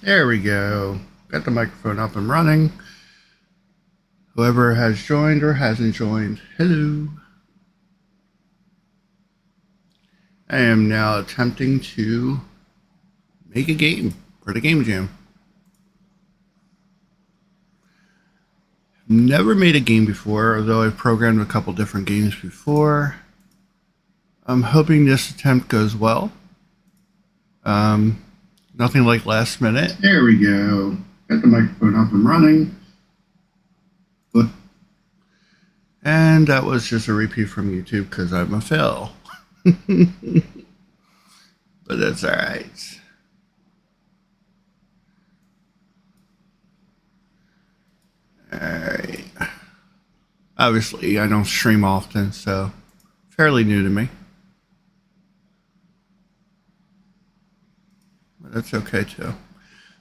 There we go. Got the microphone up and running. Whoever has joined or hasn't joined, hello. I am now attempting to make a game for the Game Jam. Never made a game before, although I've programmed a couple different games before. I'm hoping this attempt goes well. Nothing like last minute. There we go. Got the microphone up and running. And that was just a repeat from YouTube because I'm a fail. But that's alright. Alright. Obviously, I don't stream often, so fairly new to me. But that's okay too.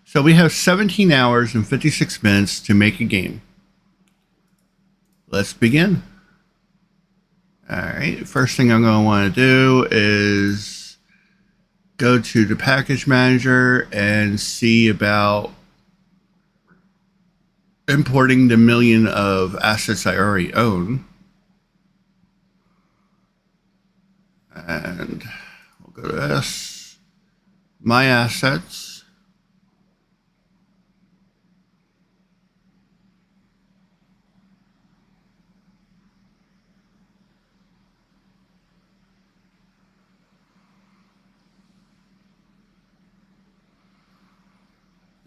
So we have 17 hours and 56 minutes to make a game. Let's begin. Alright, first thing I'm going to want to do is go to the package manager and see about importing the million of assets I already own. And we'll go to this. My assets.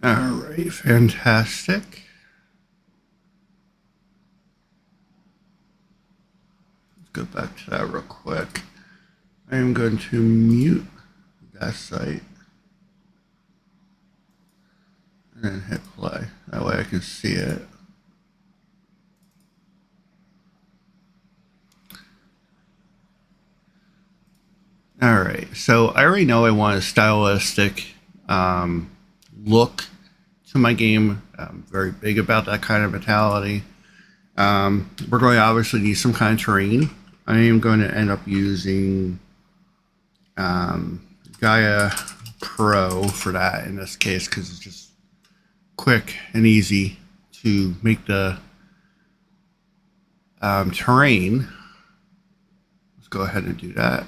Alright, fantastic. Let's go back to that real quick. I am going to mute that site and then hit play. That way I can see it. Alright, so I already know I want a stylistic look to my game. I'm very big about that kind of mentality. We're going to obviously need some kind of terrain. I am going to end up using Gaia Pro for that in this case because it's just quick and easy to make the terrain. Let's go ahead and do that.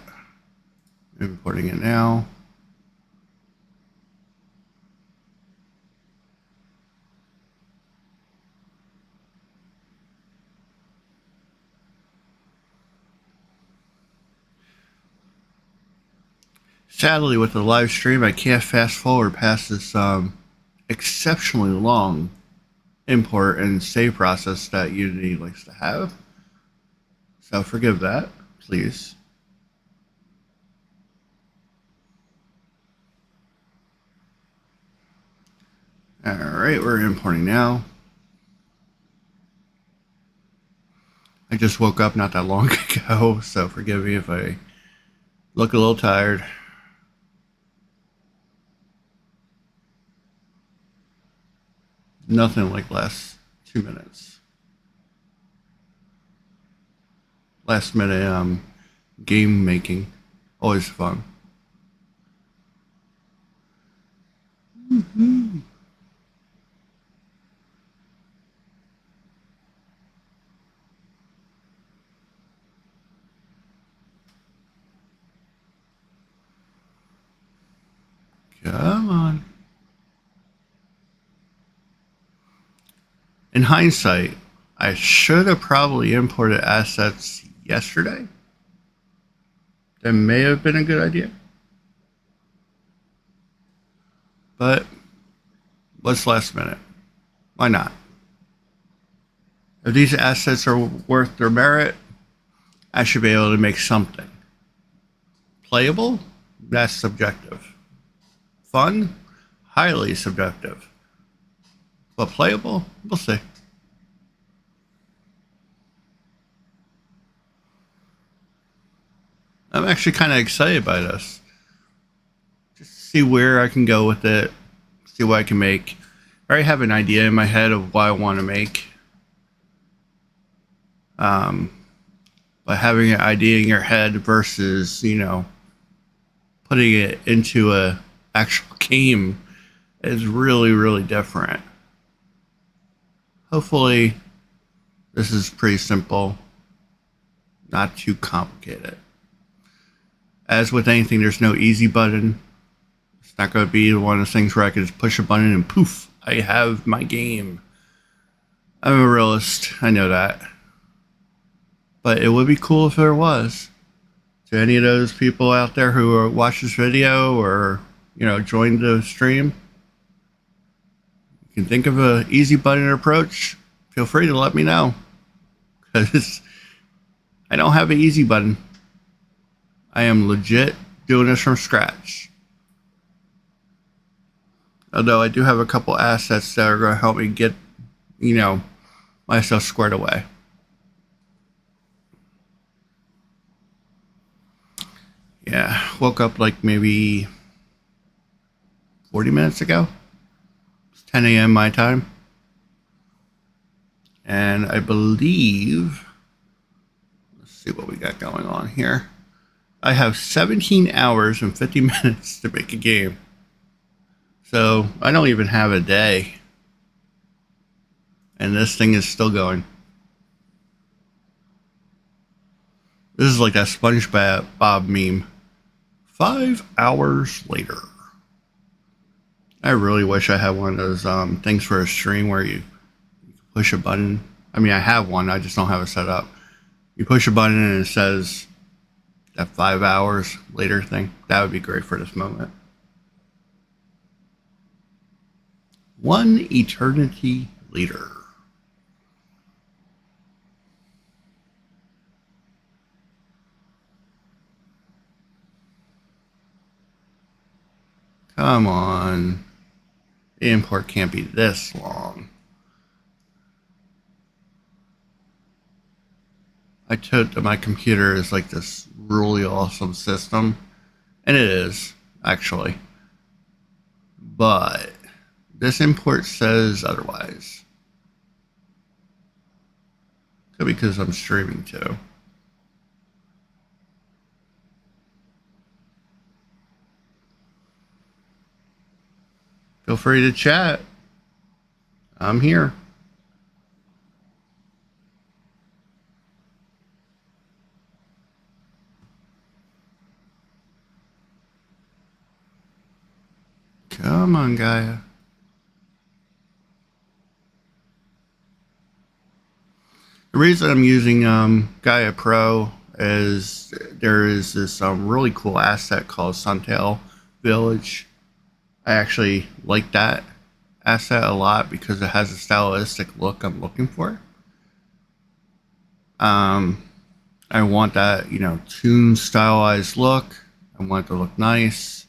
I'm importing it now. Sadly, with the live stream, I can't fast forward past this exceptionally long import and save process that Unity likes to have. So forgive that, please. Alright, we're importing now. I just woke up not that long ago, so forgive me if I look a little tired. Nothing like last 2 minutes. Last minute game making, always fun. Come on. In hindsight, I should have probably imported assets yesterday. That may have been a good idea. But what's last minute? Why not? If these assets are worth their merit, I should be able to make something. Playable? That's subjective. Fun? Highly subjective. But playable? We'll see. I'm actually kind of excited by this. Just see where I can go with it. See what I can make. I already have an idea in my head of what I want to make. But having an idea in your head versus, you know, putting it into a actual game is really, really different. Hopefully, this is pretty simple, not too complicated. As with anything, there's no easy button. It's not going to be one of those things where I can just push a button and poof, I have my game. I'm a realist, I know that. But it would be cool if there was. To any of those people out there who watch this video or, join the stream, you can think of an easy button approach, feel free to let me know. Because I don't have an easy button. I am legit doing this from scratch. Although I do have a couple assets that are going to help me get, myself squared away. Yeah, woke up like maybe 40 minutes ago. It's 10 a.m. my time. And I believe, let's see what we got going on here. I have 17 hours and 50 minutes to make a game. So I don't even have a day. And this thing is still going. This is like that SpongeBob meme. 5 hours later. I really wish I had one of those things for a stream where you push a button. I mean, I have one. I just don't have it set up. You push a button and it says that 5 hours later thing. That would be great for this moment. One eternity later. Come on. The import can't be this long. I told that my computer is like this really awesome system. And it is, actually. But this import says otherwise. Could be because I'm streaming too. Feel free to chat. I'm here. Come on, Gaia. The reason I'm using Gaia Pro is there is this really cool asset called Suncal Village. I actually like that asset a lot because it has a stylistic look I'm looking for. I want that, toon stylized look. I want it to look nice.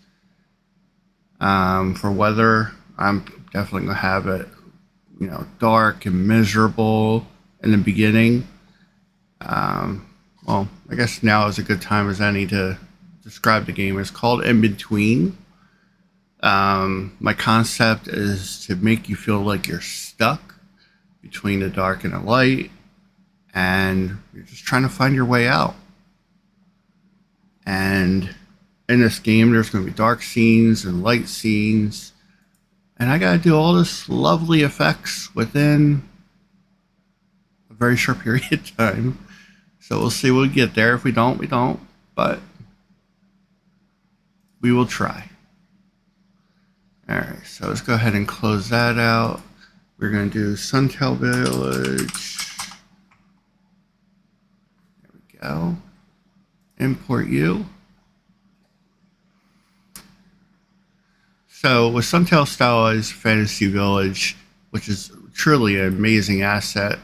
For weather, I'm definitely going to have it, dark and miserable in the beginning. Well, I guess now is a good time as any to describe the game. It's called In Between. My concept is to make you feel like you're stuck between the dark and the light, and you're just trying to find your way out. And in this game, there's going to be dark scenes and light scenes, and I got to do all this lovely effects within a very short period of time. So we'll see when we get there. If we don't, we don't, but we will try. Alright, so let's go ahead and close that out. We're going to do Suncal Village. There we go. Import you. So with Suncal Stylized Fantasy Village, which is truly an amazing asset,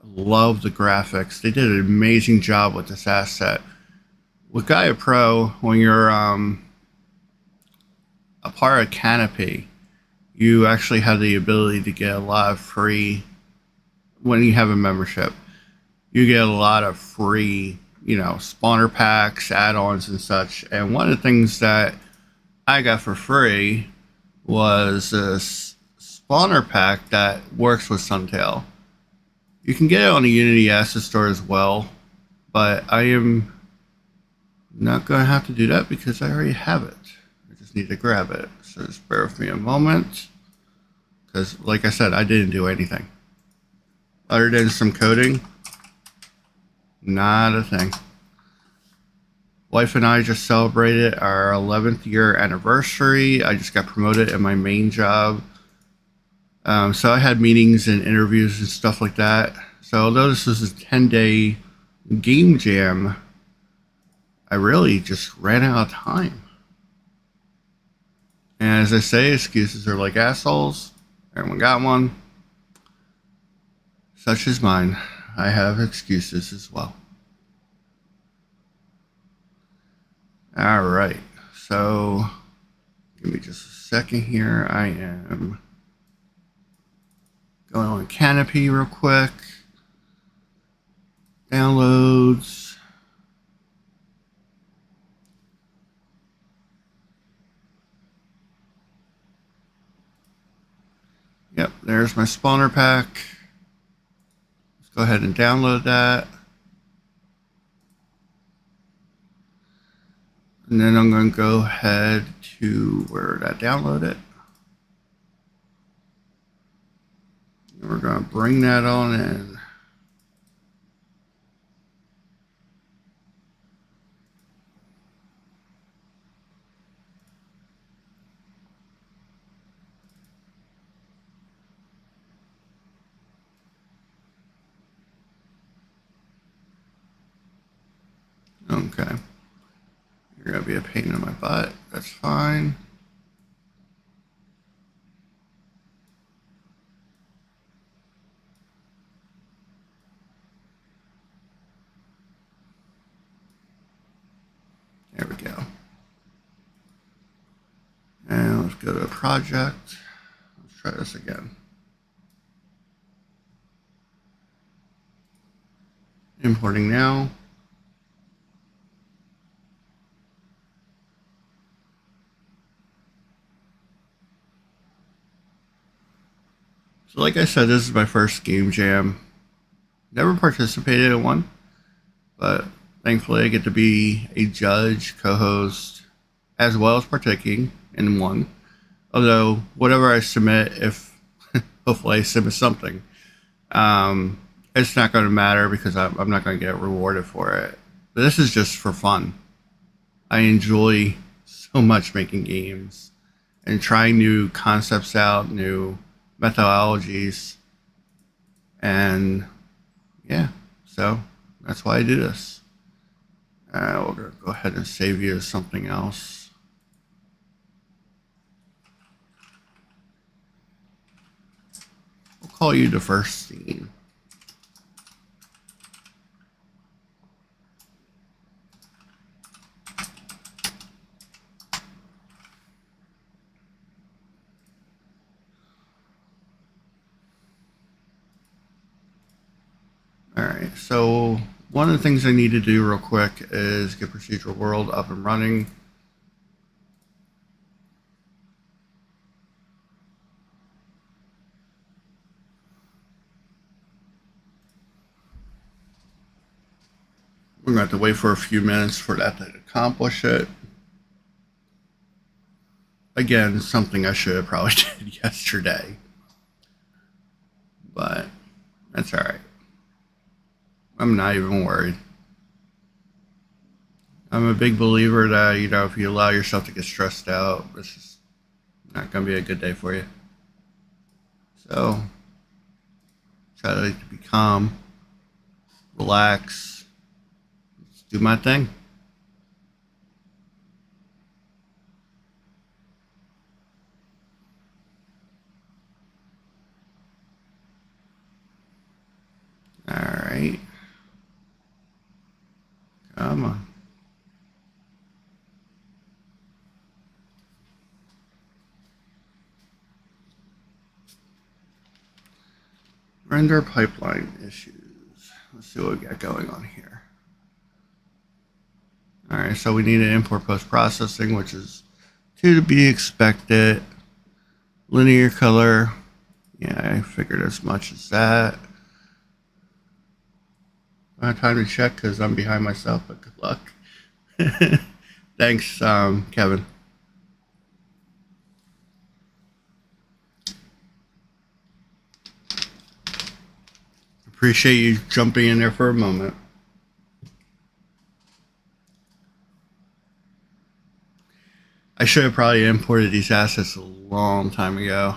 I love the graphics. They did an amazing job with this asset. With Gaia Pro, when you're a part of Canopy, you actually have the ability to get a lot of free, when you have a membership, you get a lot of free, spawner packs, add-ons and such. And one of the things that I got for free was this spawner pack that works with Suncal. You can get it on the Unity asset store as well, but I am not going to have to do that because I already have it. I just need to grab it. So just bear with me a moment. Because, like I said, I didn't do anything. Other than some coding, not a thing. Wife and I just celebrated our 11th year anniversary. I just got promoted in my main job. So I had meetings and interviews and stuff like that. So although this was a 10-day game jam, I really just ran out of time. And as I say, excuses are like assholes. Everyone got one. Such is mine. I have excuses as well. All right. So give me just a second here. I am going on Canopy real quick. Downloads. Yep, there's my spawner pack. Let's go ahead and download that. And then I'm going to go ahead to where did I download it? And we're going to bring that on in. Okay. You're going to be a pain in my butt. That's fine. There we go. And let's go to a project. Let's try this again. Importing now. So like I said, this is my first game jam. Never participated in one, but thankfully I get to be a judge, co-host, as well as partaking in one. Although whatever I submit, if hopefully I submit something, it's not going to matter because I'm not going to get rewarded for it. But this is just for fun. I enjoy so much making games and trying new concepts out, new methodologies, and yeah, so that's why I do this. We're going to go ahead and save you as something else. We'll call you the first scene. Alright, so one of the things I need to do real quick is get procedural world up and running. We're going to have to wait for a few minutes for that to accomplish it. Again, something I should have probably did yesterday. But that's alright. I'm not even worried. I'm a big believer that, if you allow yourself to get stressed out, it's just not going to be a good day for you. So, try to be calm, relax, just do my thing. Alright. Come on. Render pipeline issues. Let's see what we got going on here. Alright, so we need to import post-processing, which is to be expected. Linear color. Yeah, I figured as much as that. I don't have time to check because I'm behind myself, but good luck. Thanks, Kevin. Appreciate you jumping in there for a moment. I should have probably imported these assets a long time ago.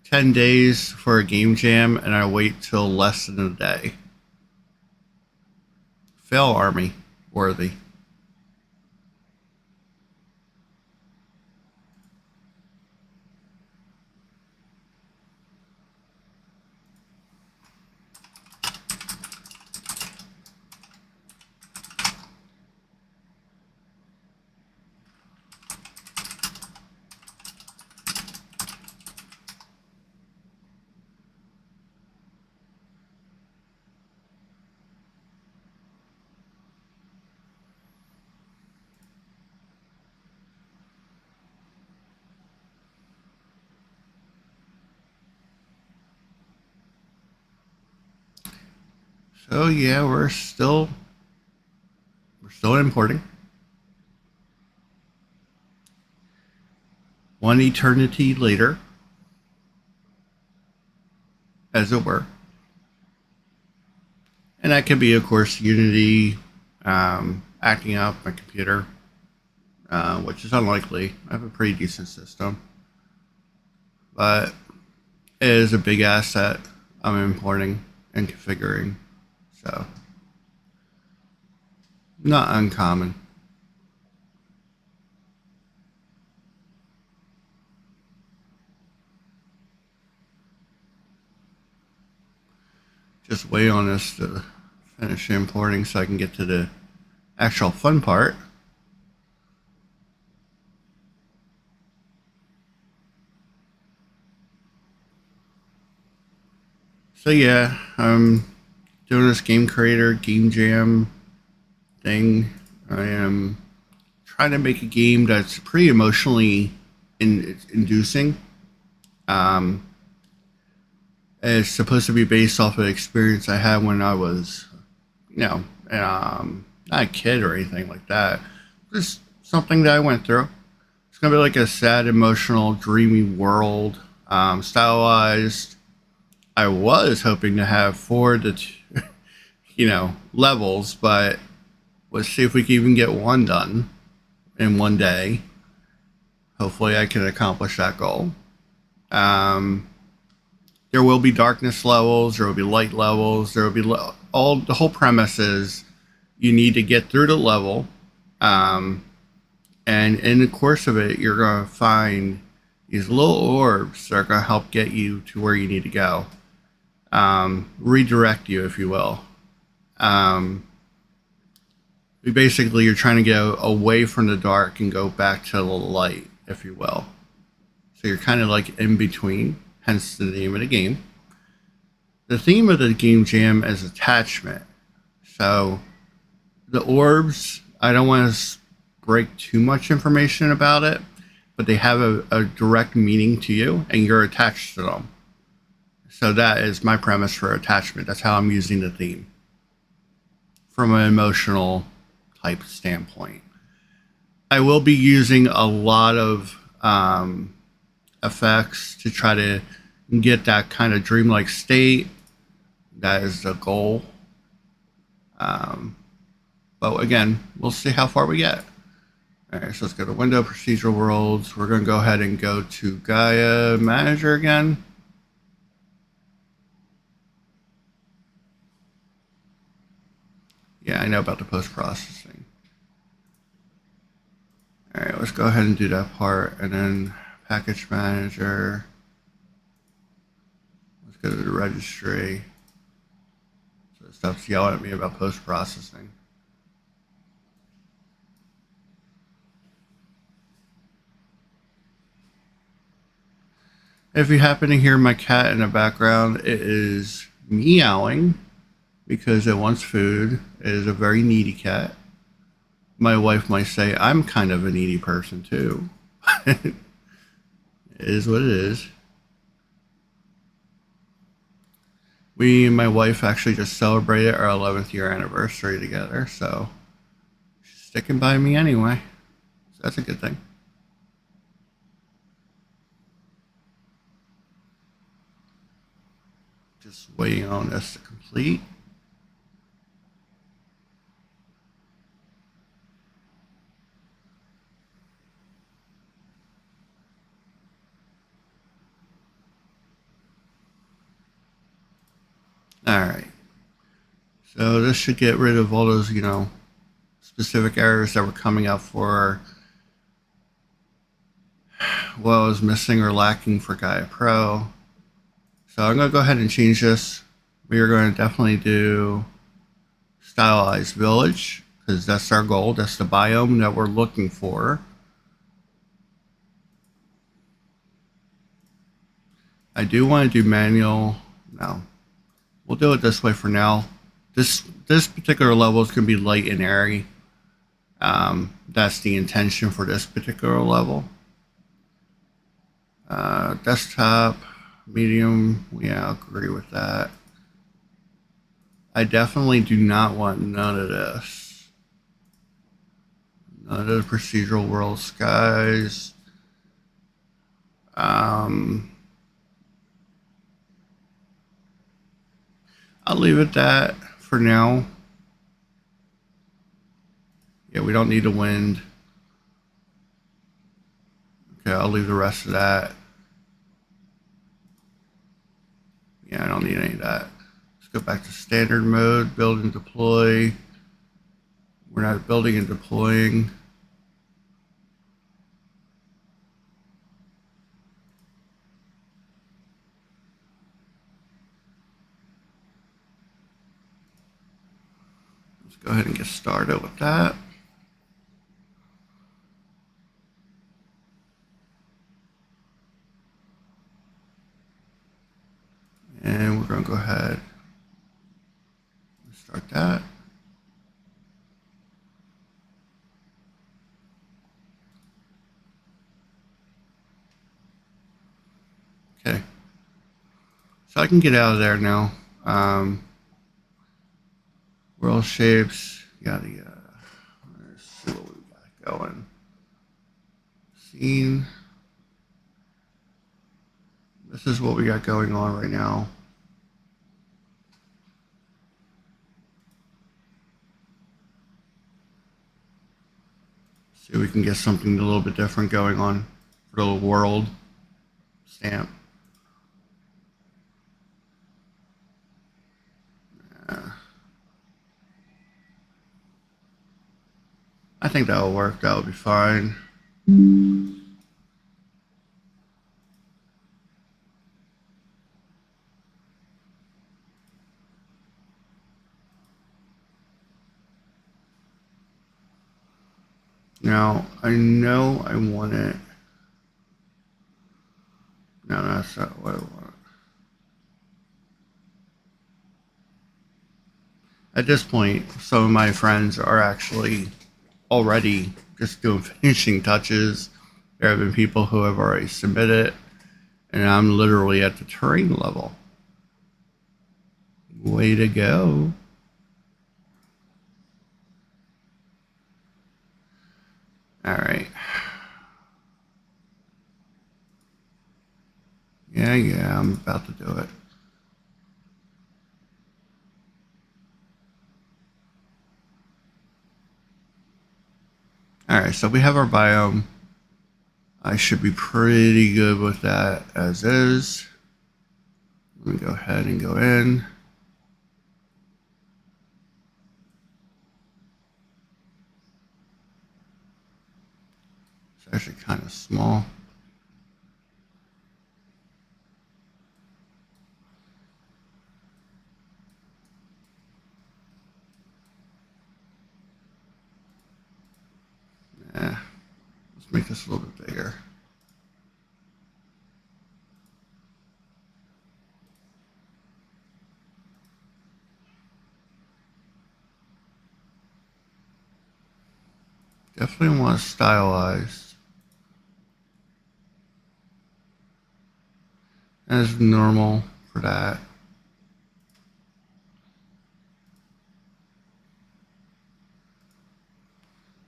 10 days for a game jam, and I wait till less than a day. Fail army worthy. So yeah, we're still importing. One eternity later, as it were. And that could be, of course, Unity acting up my computer, which is unlikely. I have a pretty decent system. But it is a big asset I'm importing and configuring. So, not uncommon. Just wait on this to finish importing so I can get to the actual fun part. So yeah, I'm doing this GameCreator game jam thing. I am trying to make a game that's pretty emotionally inducing. It's supposed to be based off of an experience I had when I was, not a kid or anything like that. Just something that I went through. It's gonna be like a sad, emotional, dreamy world, stylized. I was hoping to have 4 to, levels, but let's see if we can even get one done in one day. Hopefully, I can accomplish that goal. There will be darkness levels. There will be light levels. There will be the whole premise is you need to get through the level, and in the course of it, you're going to find these little orbs that are going to help get you to where you need to go. Redirect you, if you will. Basically, you're trying to go away from the dark and go back to the light, if you will. So you're kind of like in between, hence the name of the game. The theme of the game jam is attachment. So the orbs, I don't want to break too much information about it, but they have a direct meaning to you, and you're attached to them. So that is my premise for attachment. That's how I'm using the theme from an emotional type standpoint. I will be using a lot of effects to try to get that kind of dreamlike state. That is the goal. But again, we'll see how far we get. All right, so let's go to Window Procedural Worlds. We're going to go ahead and go to Gaia Manager again. Yeah, I know about the post-processing. All right, let's go ahead and do that part, and then Package Manager. Let's go to the registry. So it stops yelling at me about post-processing. If you happen to hear my cat in the background, it is meowing because it wants food. It is a very needy cat. My wife might say I'm kind of a needy person too. It is what it is. We and my wife actually just celebrated our 11th year anniversary together, so she's sticking by me anyway. So that's a good thing. Just waiting on this to complete. All right. So this should get rid of all those, specific errors that were coming up for what was missing or lacking for Gaia Pro. So I'm going to go ahead and change this. We are going to definitely do Stylized Village because that's our goal. That's the biome that we're looking for. I do want to do manual. No, we'll do it this way for now. This particular level is going to be light and airy. That's the intention for this particular level. Desktop, medium, yeah, I'll agree with that. I definitely do not want none of this. None of the procedural world skies. I'll leave it that for now. Yeah, we don't need a wind. Okay, I'll leave the rest of that. Yeah, I don't need any of that. Let's go back to standard mode, build and deploy. We're not building and deploying. Let's go ahead and get started with that. And we're going to go ahead and start that. Okay. So I can get out of there now. World shapes, yada yada. Let's see what we got going. Scene. This is what we got going on right now. See if we can get something a little bit different going on for the world stamp. I think that will work. That will be fine. Now, I know I want it. No, that's not what I want. At this point, some of my friends are actually already just doing finishing touches. There have been people who have already submitted, and I'm literally at the terrain level. Way to go. All right. Yeah, I'm about to do it. All right, so we have our biome. I should be pretty good with that as is. Let me go ahead and go in. It's actually kind of small. Yeah, let's make this a little bit bigger. Definitely want to stylize. As normal for that.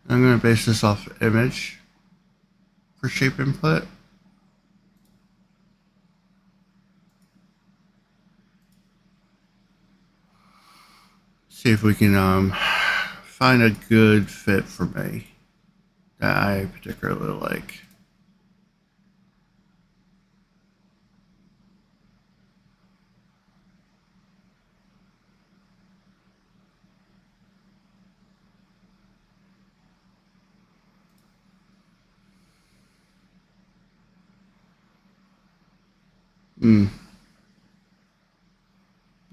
I'm going to base this off image for shape input. See if we can find a good fit for me that I particularly like.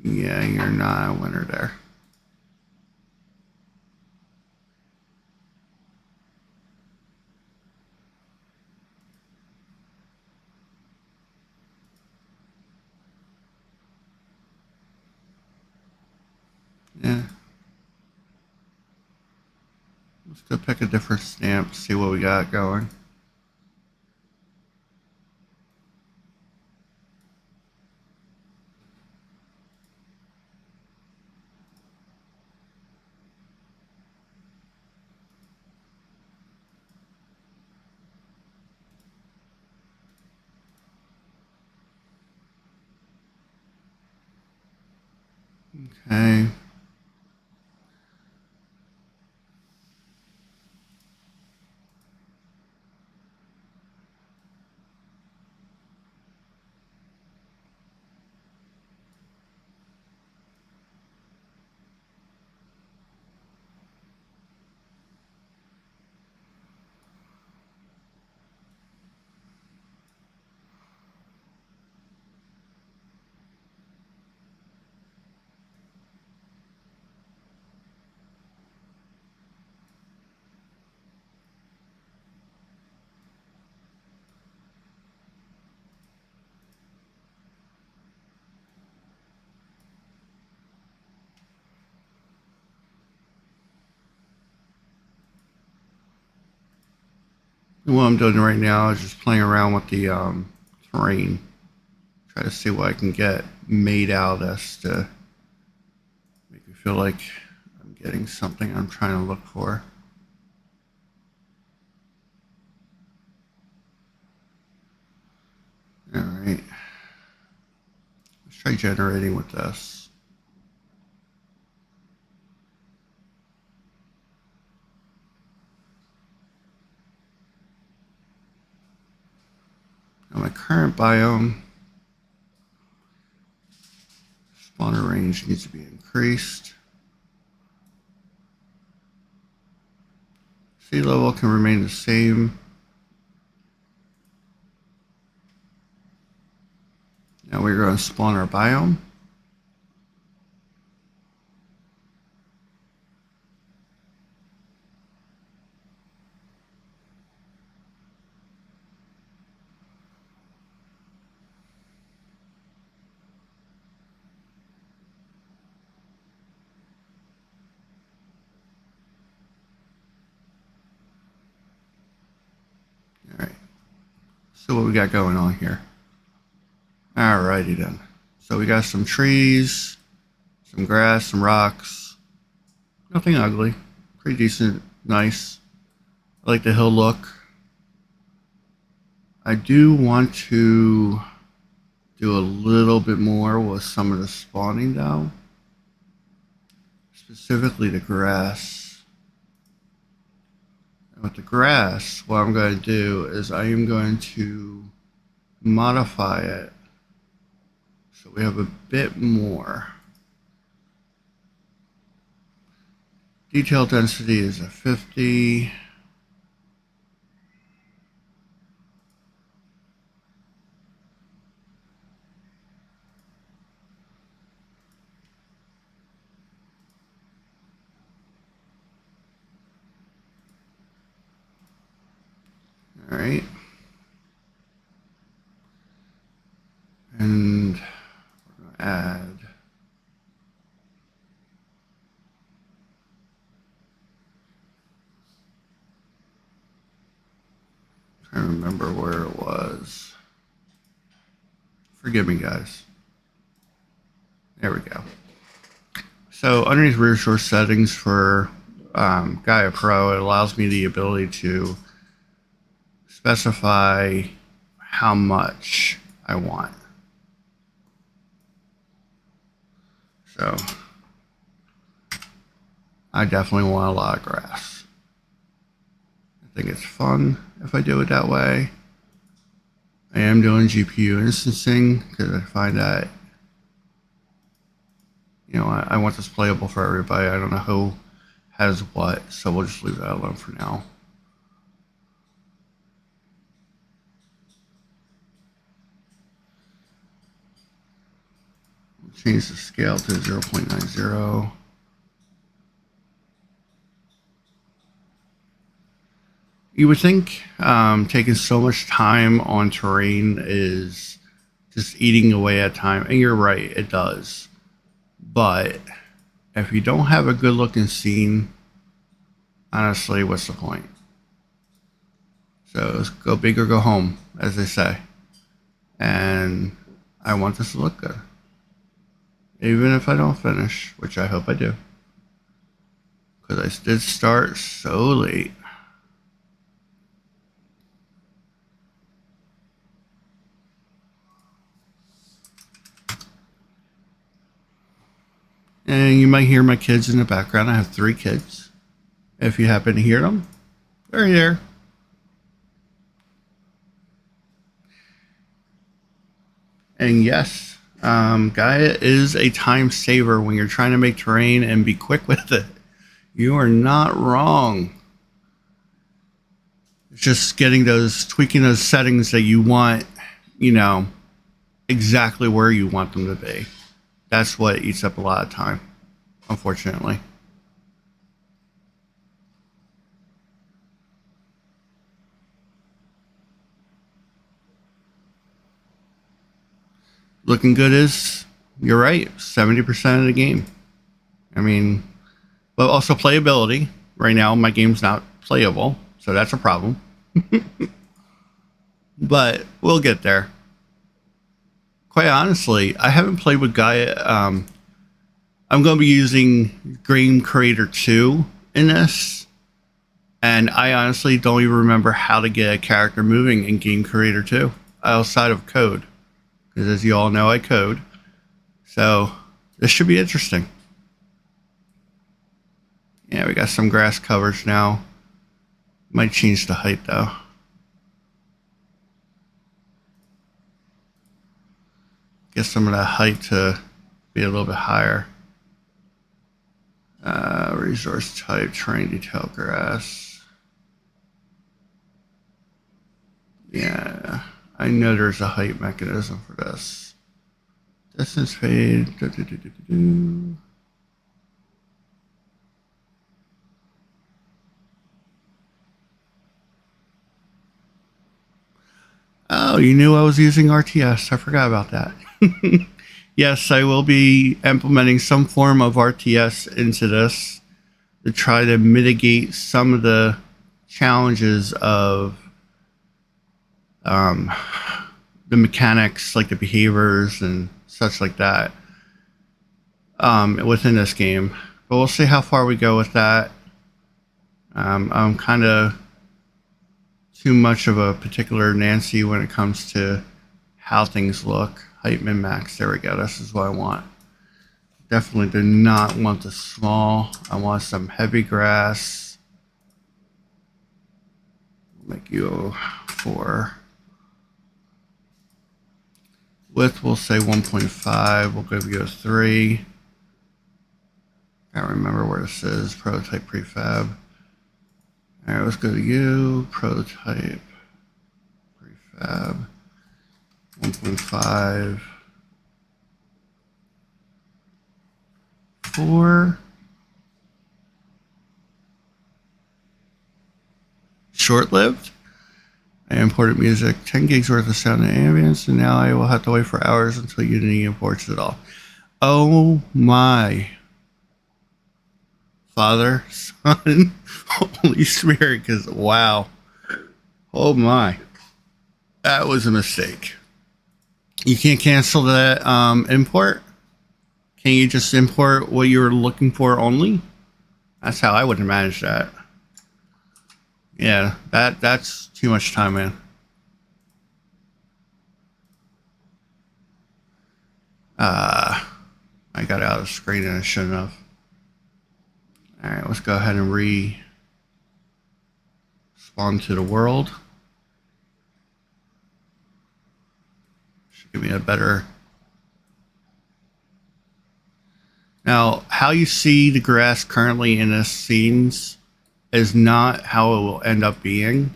Yeah, you're not a winner there. Yeah. Let's go pick a different stamp, see what we got going. Okay. And what I'm doing right now is just playing around with the terrain. Try to see what I can get made out as to make me feel like I'm getting something I'm trying to look for. Alright. Let's try generating with this. Now my current biome, spawner range needs to be increased. Sea level can remain the same. Now we're going to spawn our biome. Alright. So what we got going on here? Alrighty then. So we got some trees, some grass, some rocks. Nothing ugly. Pretty decent, nice. I like the hill look. I do want to do a little bit more with some of the spawning though. Specifically the grass. And with the grass, what I'm going to do is I am going to modify it so we have a bit more. Detail density is a 50. All right. And we're going to add I remember where it was. Forgive me, guys. There we go. So underneath resource settings for Gaia Pro, it allows me the ability to specify how much I want. So I definitely want a lot of grass. I think it's fun if I do it that way. I am doing GPU instancing because I find that, I want this playable for everybody. I don't know who has what, so we'll just leave that alone for now. We'll change the scale to 0.90. You would think taking so much time on terrain is just eating away at time, and you're right, it does. But if you don't have a good looking scene, honestly, what's the point? So go big or go home, as they say. And I want this to look good. Even if I don't finish, which I hope I do. Because I did start so late. And you might hear my kids in the background. I have 3 kids. If you happen to hear them, they're here. And yes, Gaia is a time saver when you're trying to make terrain and be quick with it. You are not wrong. It's just tweaking those settings that you want, exactly where you want them to be. That's what eats up a lot of time, unfortunately. Looking good is, you're right, 70% of the game. I mean, but also playability. Right now, my game's not playable, so that's a problem. But we'll get there. Quite honestly, I haven't played with Gaia. I'm going to be using GameCreator 2 in this. And I honestly don't even remember how to get a character moving in GameCreator 2 outside of code. Because as you all know, I code. So this should be interesting. Yeah, we got some grass coverage now. Might change the height though. Get some of that height to be a little bit higher. Resource type, terrain detail, grass. Yeah, I know there's a height mechanism for this. Distance fade. Oh, you knew I was using RTS. I forgot about that. Yes, I will be implementing some form of RTS into this to try to mitigate some of the challenges of the mechanics, like the behaviors and such like that, within this game. But we'll see how far we go with that. I'm kind of too much of a particular Nancy when it comes to how things look. Height, min, max. There we go. This is what I want. Definitely do not want the small. I want some heavy grass. Make you a 4. Width, we'll say 1.5. We'll give you a 3. Can't remember where this is. Prototype prefab. All right, let's go to you. Prototype prefab. 1.5. 4. Short-lived. I imported music, 10 gigs worth of sound and ambience, and now I will have to wait for hours until Unity imports it all. Oh my. Father, Son, Holy Spirit, because wow. Oh my. That was a mistake. You can't cancel that import? Can you just import what you're looking for only? That's how I would manage that. Yeah, that's too much time, man. I got out of the screen and I shouldn't have. All right, let's go ahead and spawn to the world. Should give me a better. Now, how you see the grass currently in this scenes is not how it will end up being.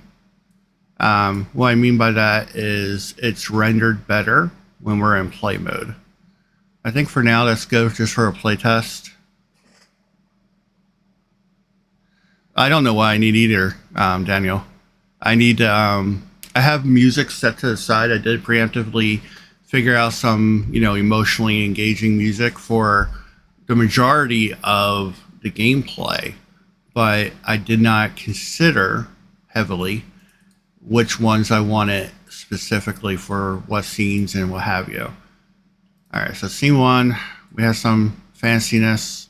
What I mean by that is it's rendered better when we're in play mode. I think for now, let's go just for a play test. I don't know what I need either, Daniel. I need I have music set to the side. I did preemptively figure out some, emotionally engaging music for the majority of the gameplay, but I did not consider heavily which ones I wanted specifically for what scenes and what have you. All right, so scene 1, we have some fanciness.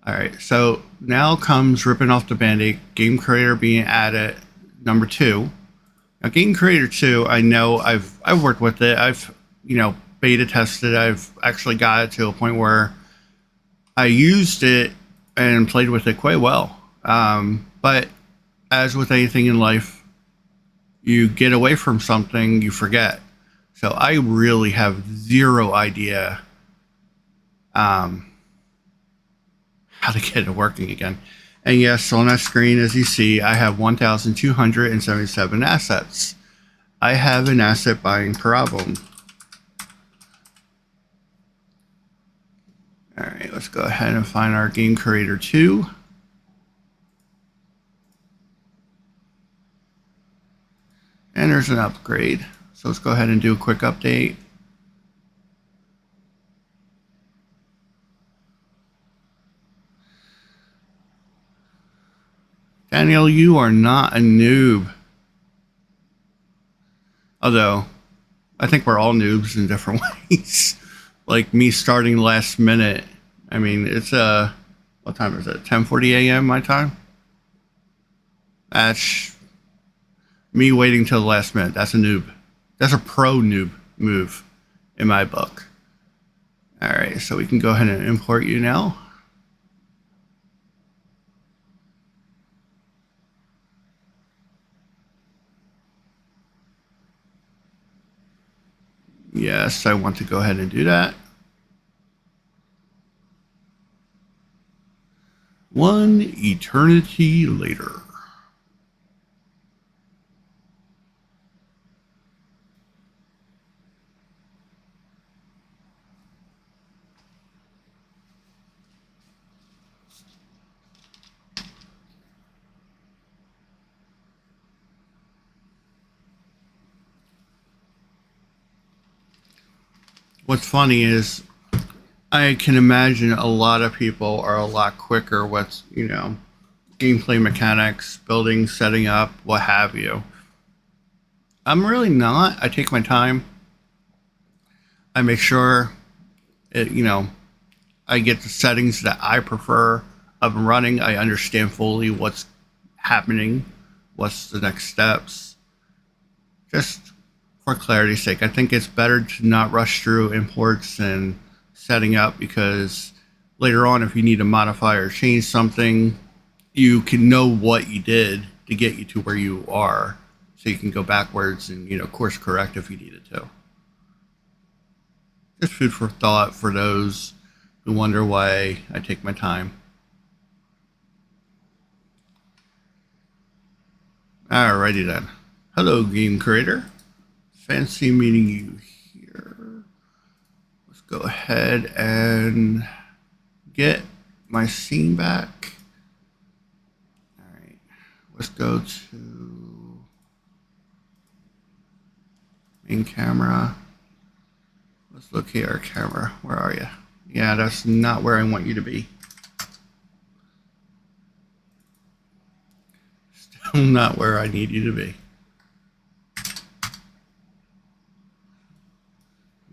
All right, so now comes ripping off the Band-Aid, GameCreator being added, number 2. Now, GameCreator 2, I know I've worked with it. I've, beta tested. I've actually got it to a point where I used it and played with it quite well. But as with anything in life, you get away from something, you forget. So I really have zero idea how to get it working again. And yes, on that screen, as you see, I have 1,277 assets. I have an asset buying problem. All right, let's go ahead and find our GameCreator 2. And there's an upgrade. So let's go ahead and do a quick update. Daniel, you are not a noob. Although, I think we're all noobs in different ways. Like me starting last minute. I mean, it's what time is it? 10:40 a.m. my time? That's me waiting till the last minute. That's a noob. That's a pro noob move in my book. All right, so we can go ahead and import you now. Yes, I want to go ahead and do that. One eternity later. What's funny is I can imagine a lot of people are a lot quicker with, gameplay mechanics, building, setting up, what have you. I'm really not. I take my time. I make sure it, I get the settings that I prefer up and running. I understand fully what's happening, what's the next steps. Just for clarity's sake, I think it's better to not rush through imports and setting up, because later on, if you need to modify or change something, you can know what you did to get you to where you are, so you can go backwards and course correct if you needed to. Just food for thought for those who wonder why I take my time. Alrighty then. Hello, GameCreator. Fancy meeting you here. Let's go ahead and get my scene back. Alright, let's go to main camera. Let's locate our camera. Where are you? Yeah, that's not where I want you to be. Still not where I need you to be.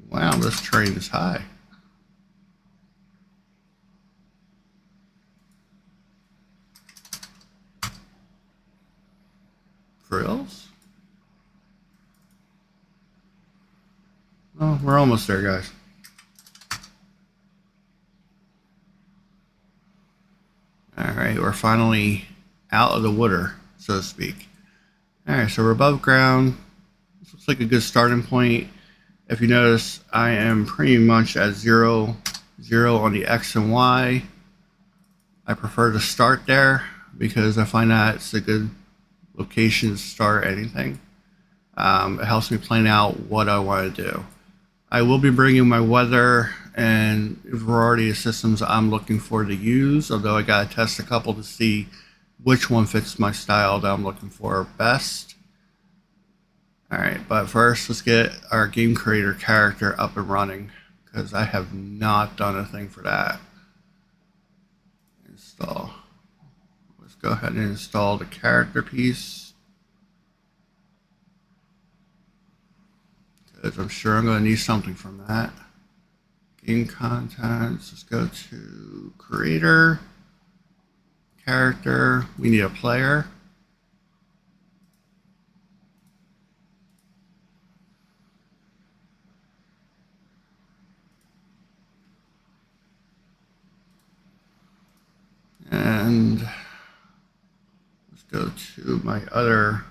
Wow, this train is high. Frills? Oh, we're almost there, guys. All finally out of the water, so to speak. Alright, so we're above ground. This looks like a good starting point. If you notice, I am pretty much at 0, 0 on the X and Y. I prefer to start there because I find that it's a good location to start anything. It helps me plan out what I want to do. I will be bringing my weather and variety of systems I'm looking for to use, although I got to test a couple to see which one fits my style that I'm looking for best. Alright, but first let's get our GameCreator character up and running, because I have not done a thing for that. Install. Let's go ahead and install the character piece, because I'm sure I'm going to need something from that. Game contents, let's go to creator, character, we need a player. And let's go to my other.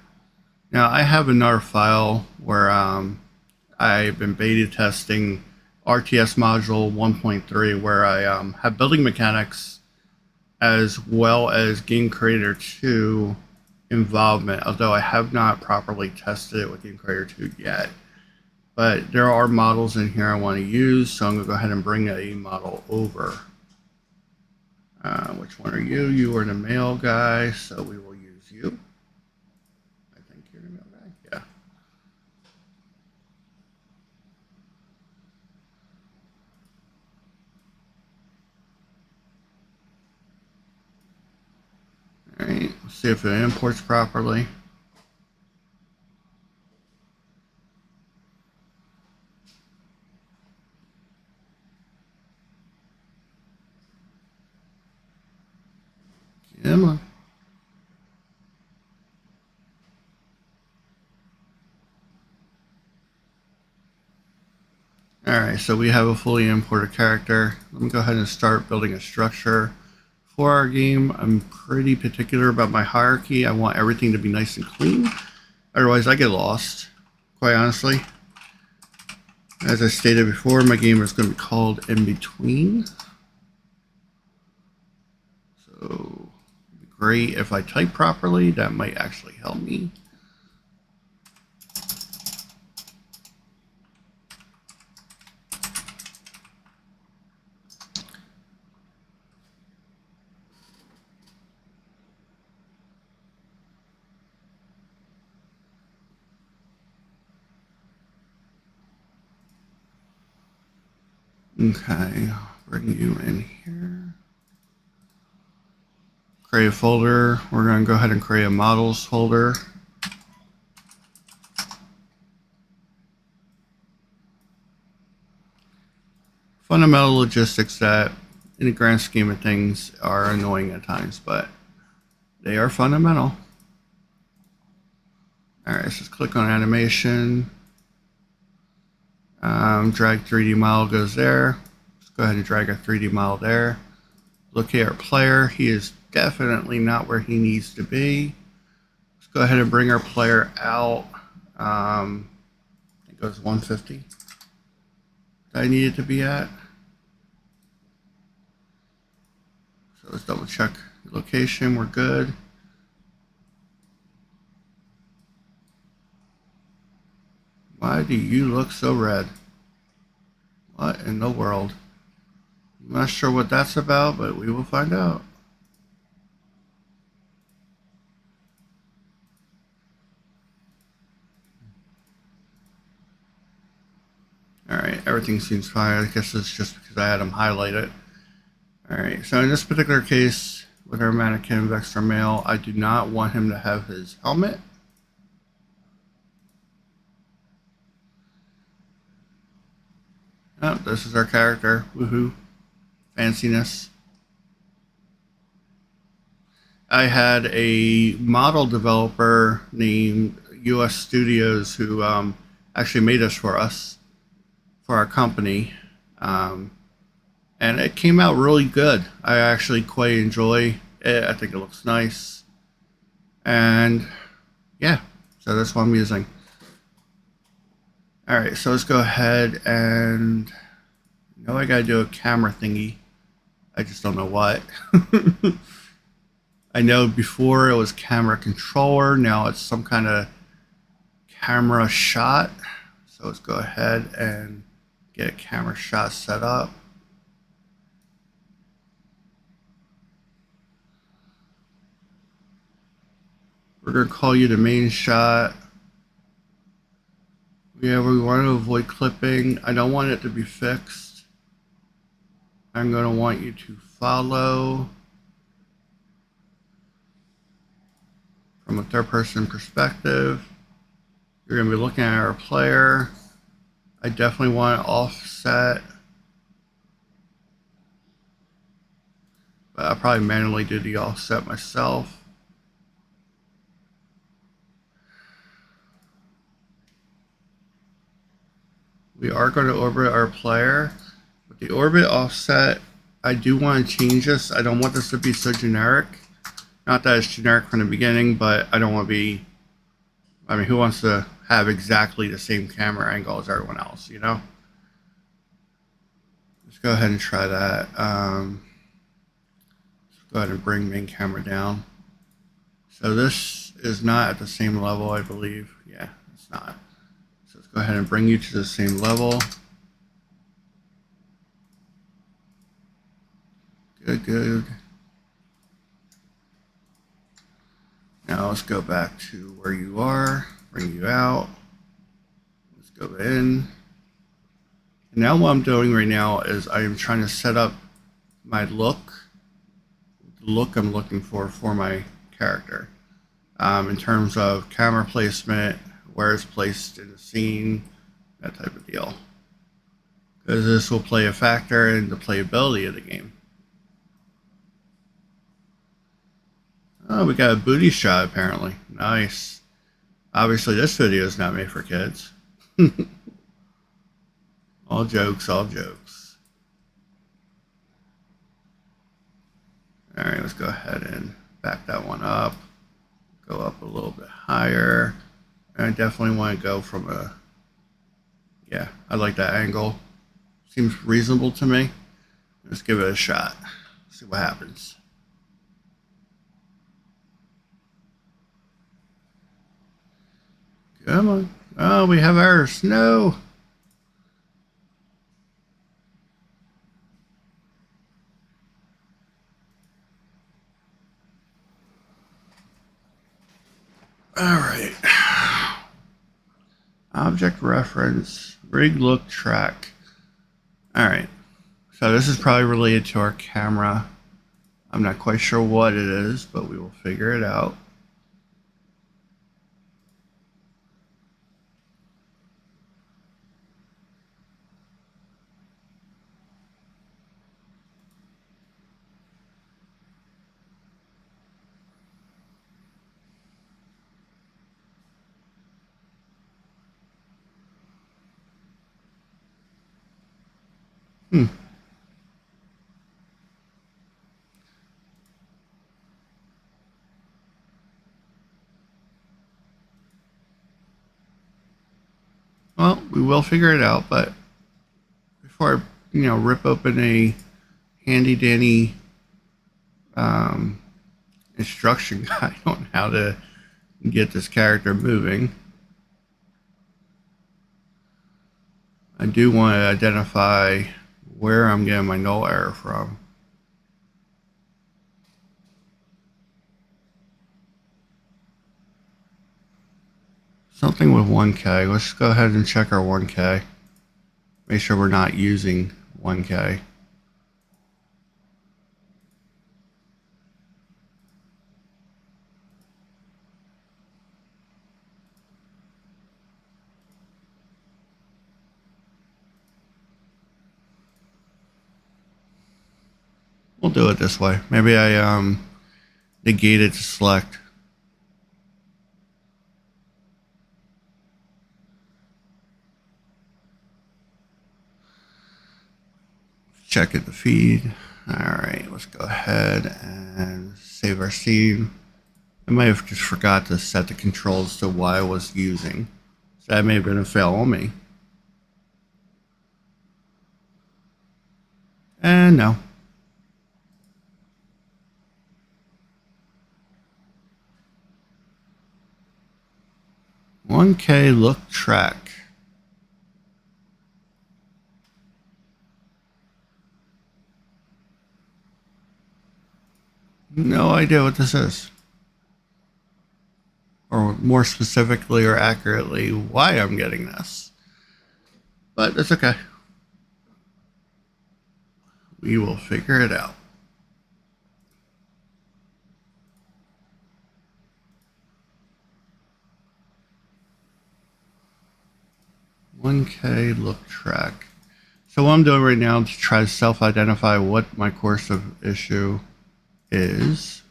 Now I have another file where I've been beta testing RTS module 1.3, where I have building mechanics as well as GameCreator 2 involvement, although I have not properly tested it with GameCreator 2 yet. But there are models in here I want to use, so I'm going to go ahead and bring a model over. Which one are you? You are the male guy, so we will use you. I think you're the male guy. Yeah. Alright, let's see if it imports properly. Come on. Alright, so we have a fully imported character. Let me go ahead and start building a structure for our game. I'm pretty particular about my hierarchy. I want everything to be nice and clean. Otherwise, I get lost, quite honestly. As I stated before, my game is going to be called In Between. So great if I type properly, that might actually help me. Okay, bring you in here. Create a folder. We're going to go ahead and create a models folder. Fundamental logistics that, in the grand scheme of things, are annoying at times, but they are fundamental. Alright, so let's click on animation. Drag 3D model goes there. Let's go ahead and drag a 3D model there. Locate our player. He is definitely not where he needs to be. Let's go ahead and bring our player out. It goes 150. I need it to be at. So let's double check the location. We're good. Why do you look so red? What in the world? I'm not sure what that's about, but we will find out. Alright, everything seems fine. I guess it's just because I had them highlighted. Alright, so in this particular case, with our mannequin Vexter male, I do not want him to have his helmet. Oh, this is our character. Woohoo. Fanciness. I had a model developer named US Studios who actually made this for us, for our company. And it came out really good. I actually quite enjoy it. I think it looks nice. And yeah, so that's what I'm using. All right, so let's go ahead and I gotta do a camera thingy. I just don't know what. I know before it was camera controller, now it's some kind of camera shot. So let's go ahead and get a camera shot set up. We're gonna call you the main shot. Yeah, we want to avoid clipping. I don't want it to be fixed. I'm gonna want you to follow from a third person perspective. You're gonna be looking at our player. I definitely want it offset. But I'll probably manually do the offset myself. We are going to orbit our player. With the orbit offset, I do want to change this. I don't want this to be so generic. Not that it's generic from the beginning, but I don't want to be... I mean, who wants to have exactly the same camera angle as everyone else, you know? Let's go ahead and try that. Let's go ahead and bring main camera down. So this is not at the same level, I believe. Yeah, it's not. So let's go ahead and bring you to the same level. Good, good. Now let's go back to where you are, bring you out. Let's go in. And now what I'm doing right now is I am trying to set up my look, the look I'm looking for my character. In terms of camera placement, where it's placed in the scene, that type of deal. Because this will play a factor in the playability of the game. Oh, we got a booty shot apparently. Nice. Obviously this video is not made for kids. All jokes, all jokes. Alright, let's go ahead and back that one up. Go up a little bit higher. And I definitely want to go from a... Yeah, I like that angle. Seems reasonable to me. Let's give it a shot. See what happens. Come on. Oh, we have ours. No. All right. Object reference, rig look track. All right. So this is probably related to our camera. I'm not quite sure what it is, but we will figure it out. Well, we will figure it out, but before I, rip open a handy dandy instruction guide on how to get this character moving, I do want to identify where I'm getting my null error from. Something with 1K. Let's go ahead and check our 1K. Make sure we're not using 1K. We'll do it this way. Maybe I negate it to select. Check it, the feed. Alright, let's go ahead and save our scene. I might have just forgot to set the controls to what I was using. So that may have been a fail on me. And no. $1K look track. No idea what this is. Or more specifically or accurately, why I'm getting this. But it's okay. We will figure it out. $1K look track. So what I'm doing right now to try to self-identify what my course of issue is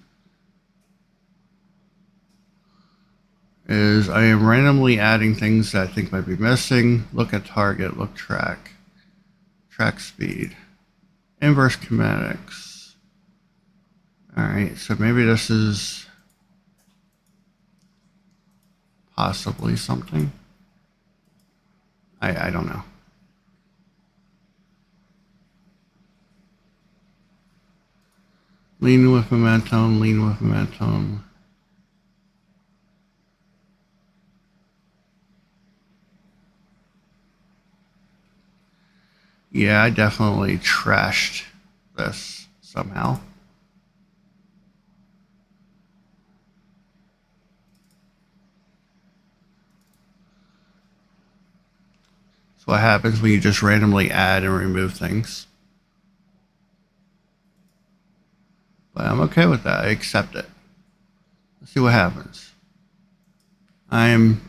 I am randomly adding things that I think might be missing. Look at target, look track, track speed, inverse kinetics. Alright, so maybe this is possibly something. I don't know. Lean with momentum, lean with momentum. Yeah, I definitely trashed this somehow. So what happens when you just randomly add and remove things. But I'm okay with that. I accept it. Let's see what happens. I'm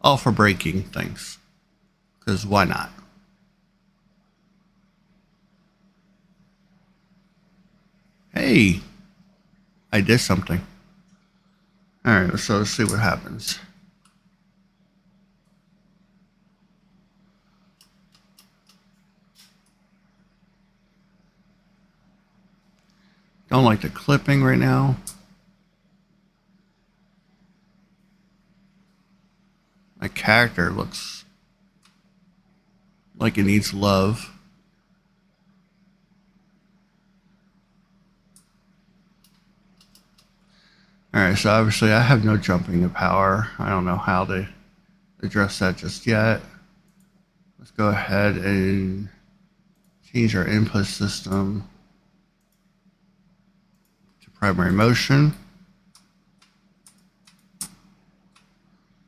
all for breaking things. Because why not? Hey! I did something. Alright, so let's see what happens. Don't like the clipping right now. My character looks like it needs love. Alright, so obviously I have no jumping power. I don't know how to address that just yet. Let's go ahead and change our input system to primary motion.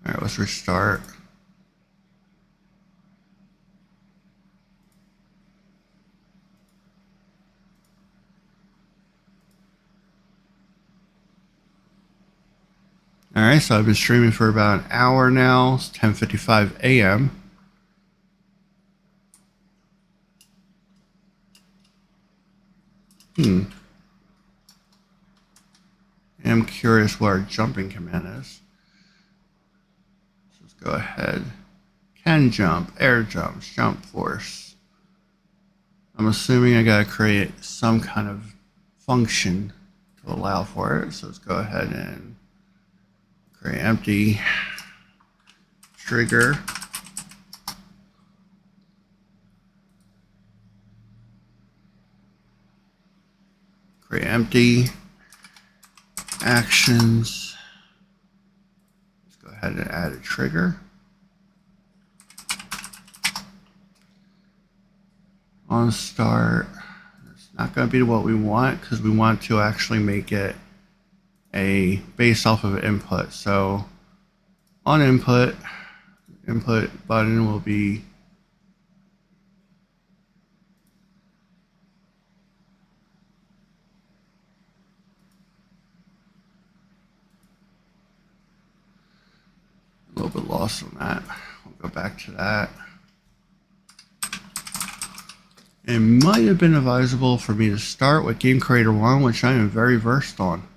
Alright, let's restart. Alright, so I've been streaming for about an hour now. It's 10:55 a.m. I'm curious what our jumping command is. So let's go ahead. Can jump, air jumps, jump force. I'm assuming I gotta create some kind of function to allow for it. So let's go ahead and create empty trigger. Create empty actions. Let's go ahead and add a trigger. On start, it's not going to be what we want because we want to actually make it a base off of input. So on input button will be a little bit lost on that. We'll go back to that. It might have been advisable for me to start with GameCreator 1, which I am very versed on.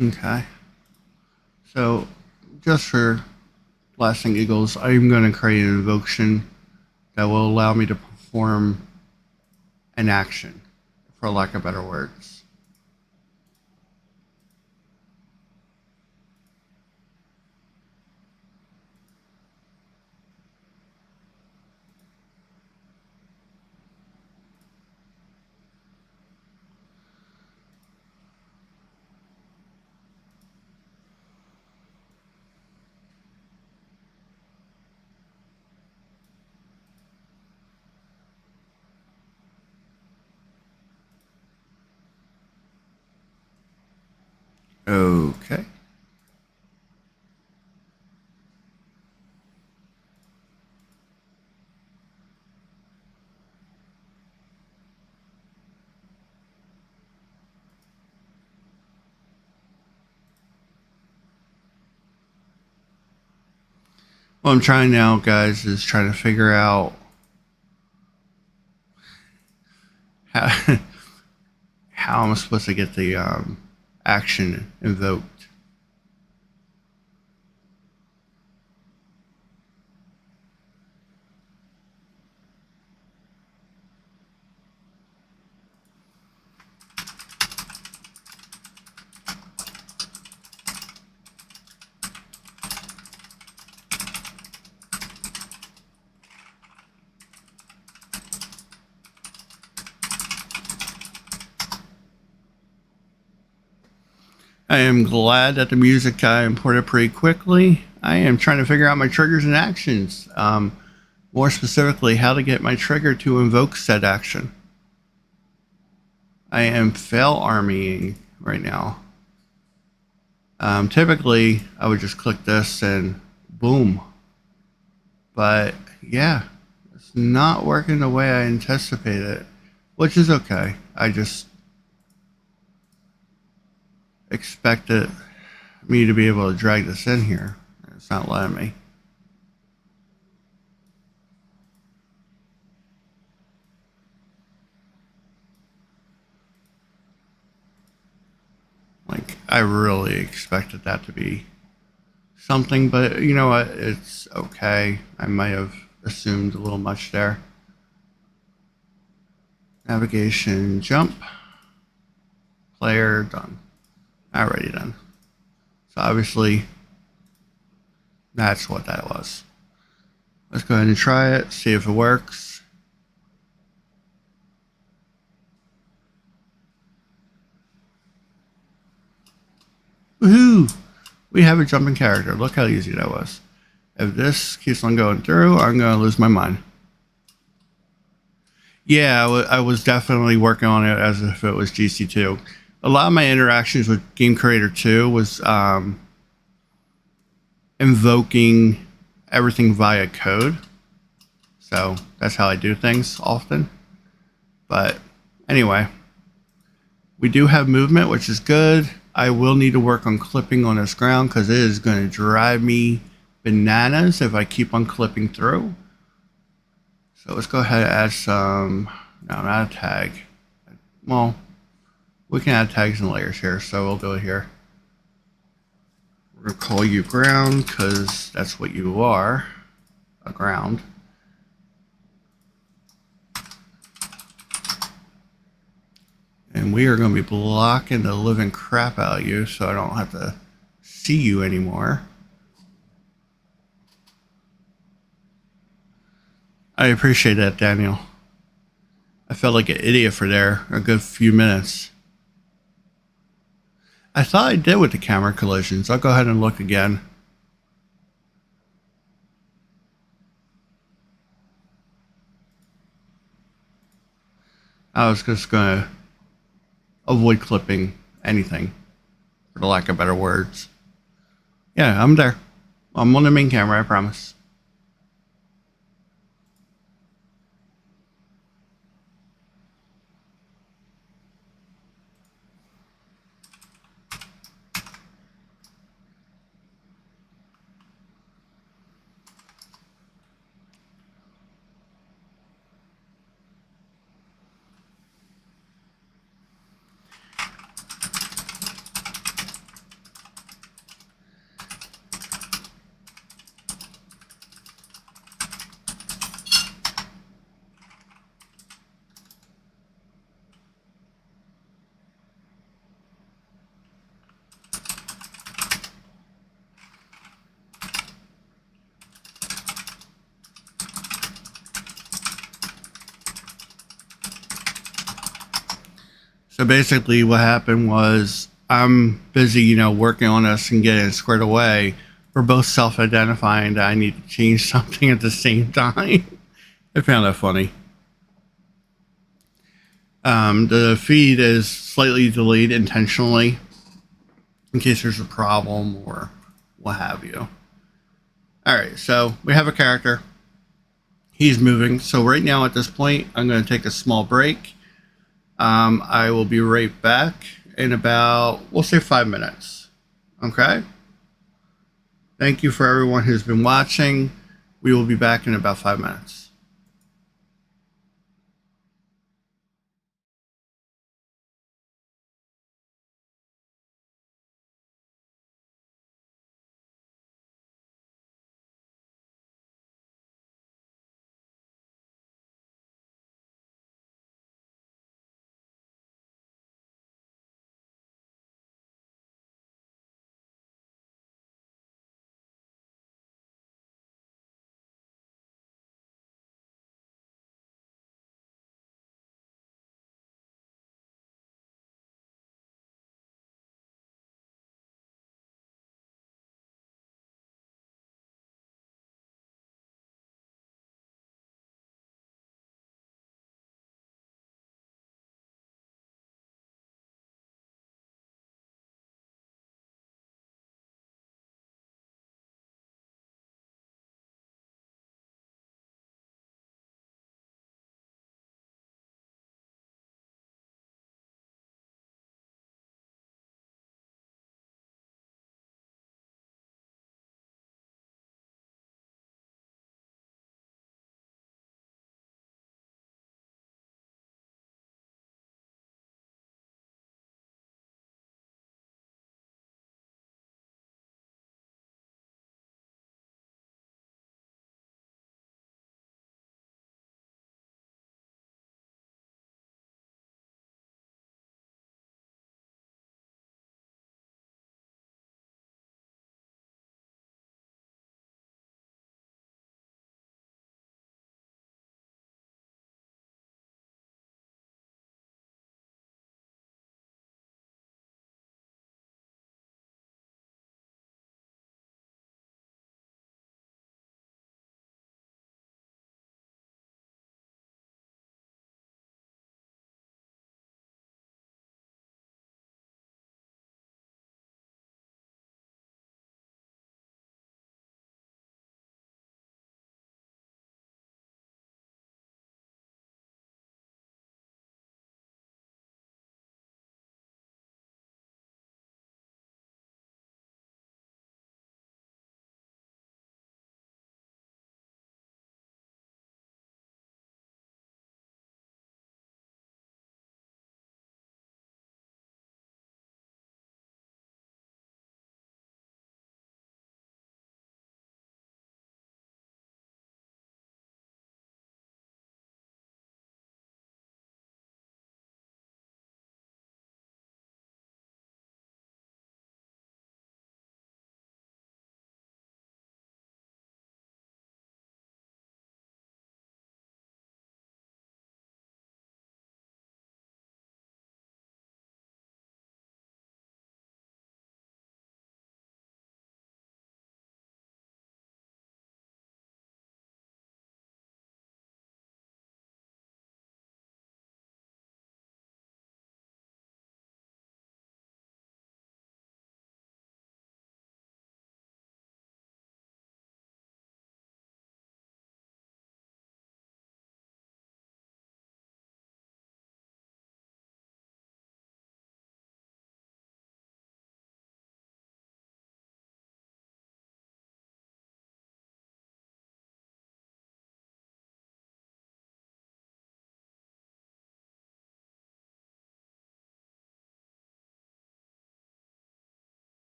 Okay. So, just for laughs and giggles, I'm going to create an invocation that will allow me to perform an action, for lack of better words. Okay. What I'm trying now, guys, is trying to figure out how, how I'm supposed to get the action invoked. I am glad that the music got imported pretty quickly. I am trying to figure out my triggers and actions. More specifically, how to get my trigger to invoke said action. I am fail armying right now. Typically, I would just click this and boom. But yeah, it's not working the way I anticipated, which is okay. I just expected me to be able to drag this in here. It's not letting me. Like, I really expected that to be something, but you know what? It's okay. I might have assumed a little much there. Navigation, jump, player, done. Alrighty then. So obviously, that's what that was. Let's go ahead and try it, see if it works. Woohoo! We have a jumping character. Look how easy that was. If this keeps on going through, I'm going to lose my mind. Yeah, I was definitely working on it as if it was GC2. A lot of my interactions with GameCreator 2 was invoking everything via code. So that's how I do things often. But anyway, we do have movement, which is good. I will need to work on clipping on this ground because it is going to drive me bananas if I keep on clipping through. So let's go ahead and add some, no, not a tag. Well, we can add tags and layers here, so we'll do it here. We're going to call you ground because that's what you are, a ground. And we are going to be blocking the living crap out of you so I don't have to see you anymore. I appreciate that, Daniel. I felt like an idiot for there a good few minutes. I thought I did with the camera collisions. I'll go ahead and look again. I was just going to avoid clipping anything, for the lack of better words. Yeah, I'm there. I'm on the main camera, I promise. So basically, what happened was I'm busy, working on this and getting it squared away. We're both self-identifying that I need to change something at the same time. I found that funny. The feed is slightly delayed intentionally in case there's a problem or what have you. All right, so we have a character. He's moving. So right now at this point, I'm going to take a small break. I will be right back in about, we'll say 5 minutes. Okay? Thank you for everyone who's been watching. We will be back in about 5 minutes.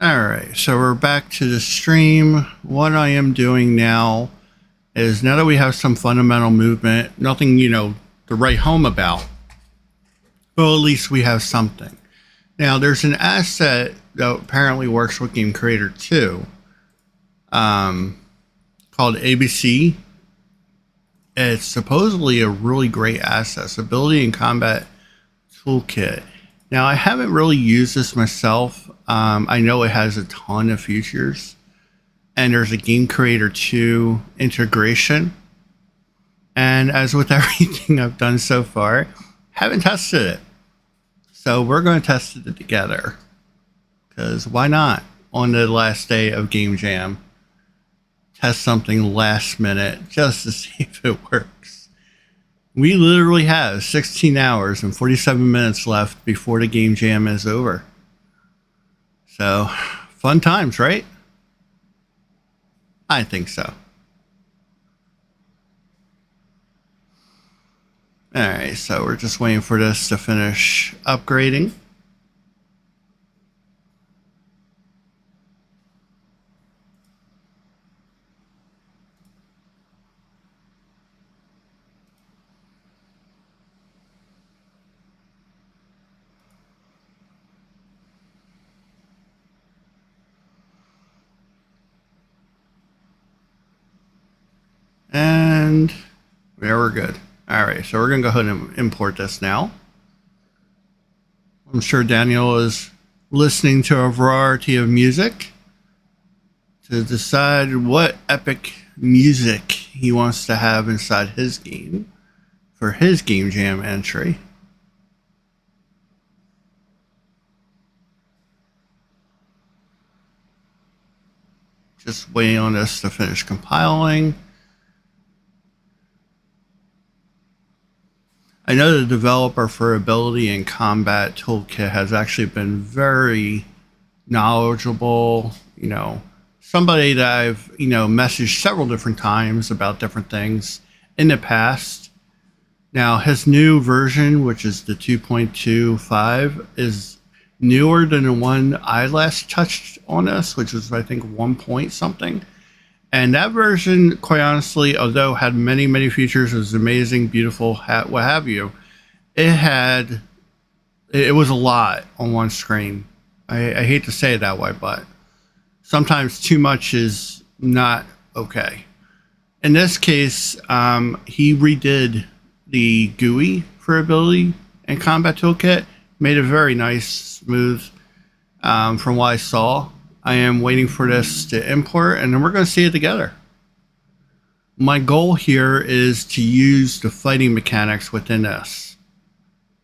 Alright, so we're back to the stream. What I am doing now is, now that we have some fundamental movement, nothing, to write home about, but at least we have something. Now, there's an asset that apparently works with GameCreator too, called ABC. It's supposedly a really great asset, Ability and Combat Toolkit. Now, I haven't really used this myself. I know it has a ton of features, and there's a GameCreator 2 integration. And as with everything I've done so far, haven't tested it. So we're going to test it together, because why not? On the last day of Game Jam, test something last minute just to see if it works. We literally have 16 hours and 47 minutes left before the Game Jam is over. So, fun times, right? I think so. Alright, so we're just waiting for this to finish upgrading. And yeah, we're good. All right, so we're going to go ahead and import this now. I'm sure Daniel is listening to a variety of music to decide what epic music he wants to have inside his game for his Game Jam entry. Just waiting on this to finish compiling. I know the developer for Ability and Combat Toolkit has actually been very knowledgeable, somebody that I've, messaged several different times about different things in the past. Now, his new version, which is the 2.25, is newer than the one I last touched on this, which was, I think, 1 point something. And that version, quite honestly, although had many, many features, was amazing, beautiful, what have you, it was a lot on one screen. I hate to say it that way, but sometimes too much is not okay. In this case, he redid the GUI for Ability and Combat Toolkit, made it very nice, smooth, from what I saw. I am waiting for this to import, and then we're going to see it together. My goal here is to use the fighting mechanics within this,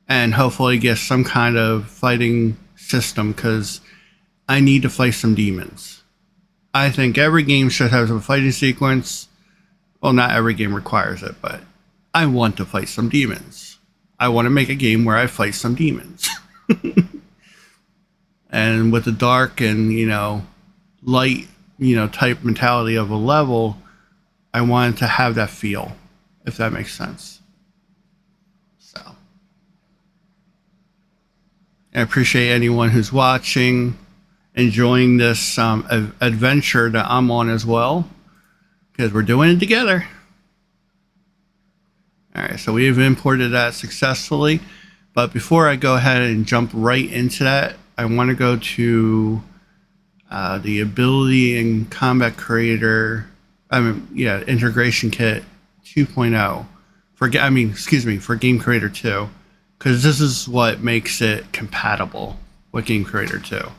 and hopefully get some kind of fighting system, because I need to fight some demons. I think every game should have a fighting sequence. Well, not every game requires it, but I want to fight some demons. I want to make a game where I fight some demons. And with the dark and, light, type mentality of a level, I wanted to have that feel, if that makes sense. So, I appreciate anyone who's watching, enjoying this adventure that I'm on as well, because we're doing it together. All right, so we've imported that successfully. But before I go ahead and jump right into that, I want to go to the Ability and Combat Creator, Integration Kit 2.0 for GameCreator 2, because this is what makes it compatible with GameCreator 2.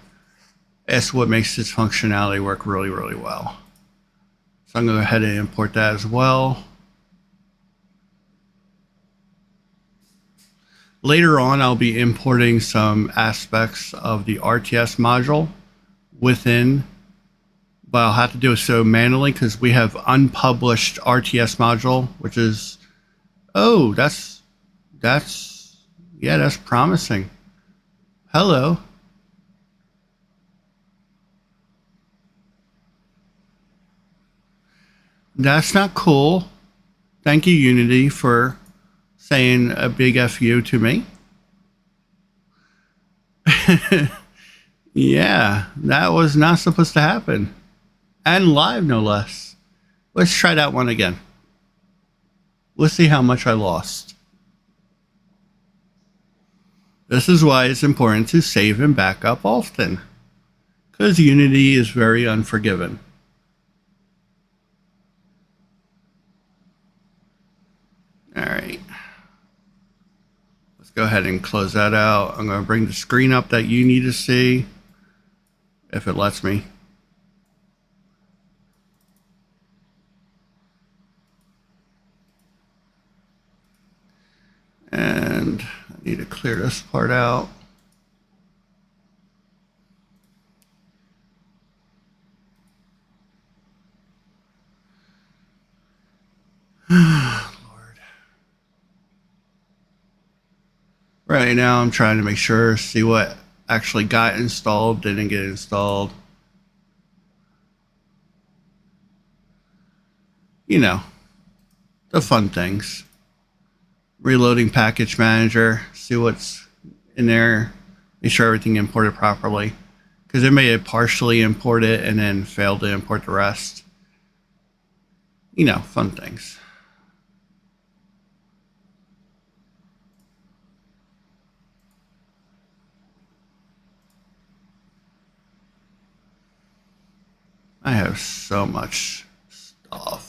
It's what makes its functionality work really, really well. So I'm going to go ahead and import that as well. Later on, I'll be importing some aspects of the RTS module within, but I'll have to do it so manually because we have unpublished RTS module, which is, that's promising. Hello. That's not cool. Thank you, Unity, for saying a big FU to me. Yeah, that was not supposed to happen. And live, no less. Let's try that one again. Let's see how much I lost. This is why it's important to save and back up often, because Unity is very unforgiving. Alright. Let's go ahead and close that out. I'm going to bring the screen up that you need to see, if it lets me. And I need to clear this part out. Lord. Right now I'm trying to make sure, see what actually got installed, didn't get installed. You know, the fun things. Reloading package manager, see what's in there, make sure everything imported properly, because it may have partially imported and then failed to import the rest. You know, fun things. I have so much stuff.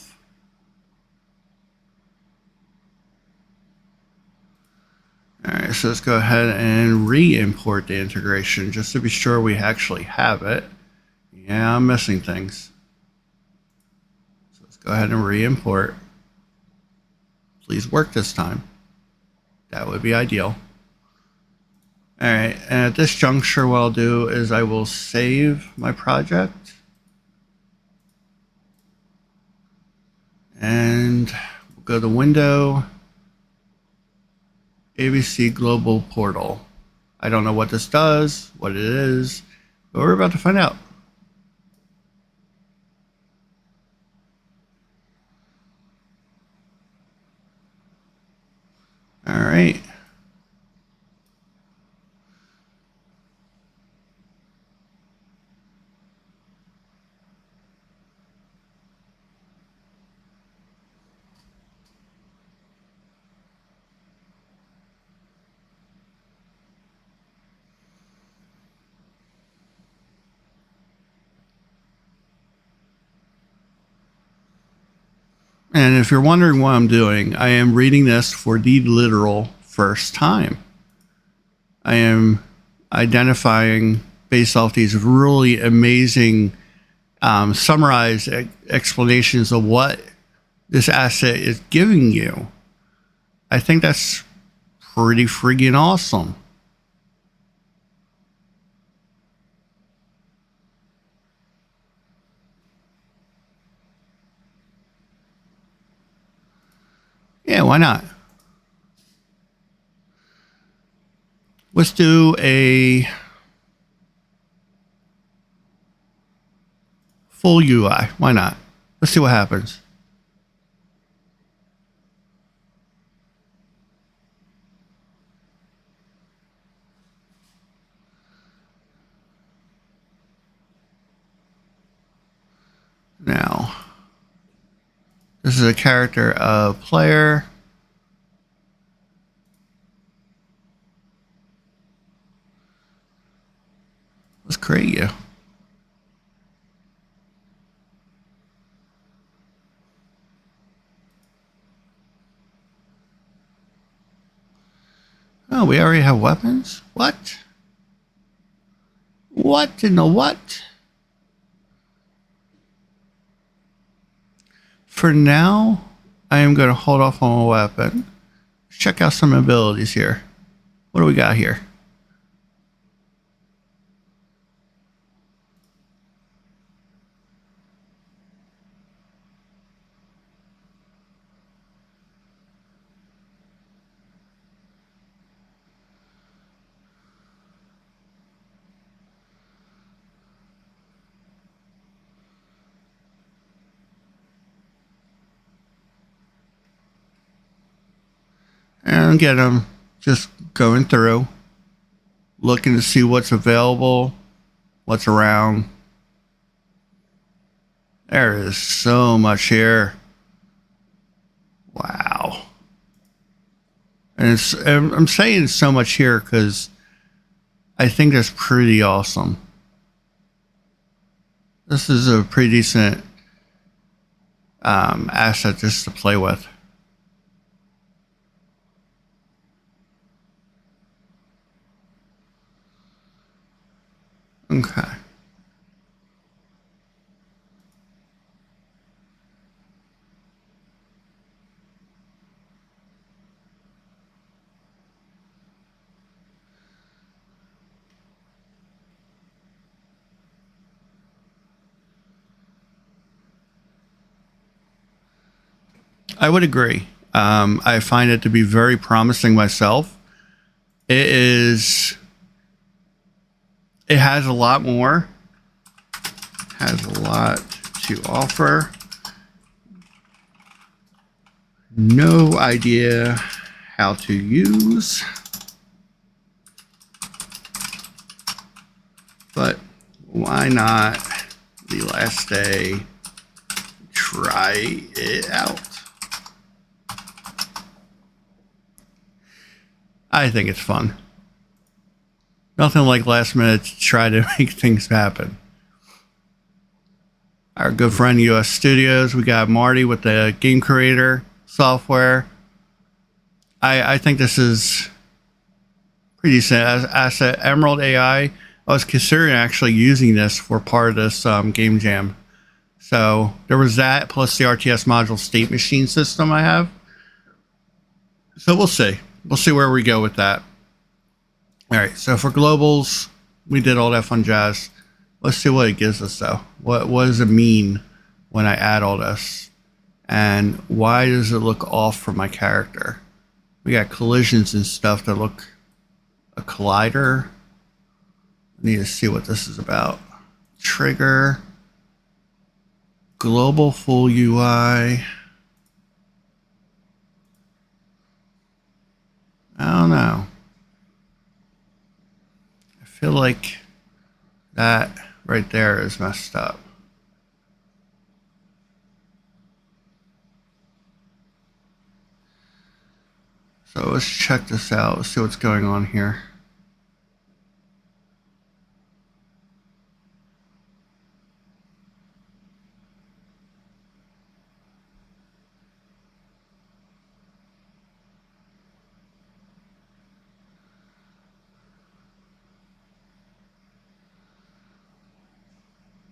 Alright, so let's go ahead and re-import the integration just to be sure we actually have it. Yeah, I'm missing things. So let's go ahead and re-import. Please work this time. That would be ideal. Alright, and at this juncture what I'll do is I will save my project. And we'll go to Window, ABC Global Portal. I don't know what this does, what it is, but we're about to find out. All right. And if you're wondering what I'm doing, I am reading this for the literal first time. I am identifying, based off these really amazing summarized explanations of what this asset is giving you. I think that's pretty freaking awesome. Yeah, why not? Let's do a full UI. Why not? Let's see what happens. Now, this is a character of player. Let's create you. Oh, we already have weapons? What? What in the what? For now, I am going to hold off on a weapon. Let's check out some abilities here. What do we got here? And again, I'm just going through, looking to see what's available what's around. There is so much here. Wow. And I'm saying so much here because I think that's pretty awesome. This is a pretty decent asset just to play with. Okay. I would agree. I find it to be very promising myself. It has a lot more. Has a lot to offer. No idea how to use, but why not the last day try it out? I think it's fun. Nothing like last minute to try to make things happen. Our good friend US Studios, we got Marty with the GameCreator software. I think this is pretty decent asset. Emerald AI, I was considering actually using this for part of this game jam. So there was that plus the RTS module state machine system I have. So we'll see. We'll see where we go with that. All right, so for globals, we did all that fun jazz. Let's see what it gives us, though. What does it mean when I add all this? And why does it look off for my character? We got collisions and stuff that look a collider. I need to see what this is about. Trigger. Global full UI. I don't know. I feel like that right there is messed up. So let's check this out. Let's see what's going on here.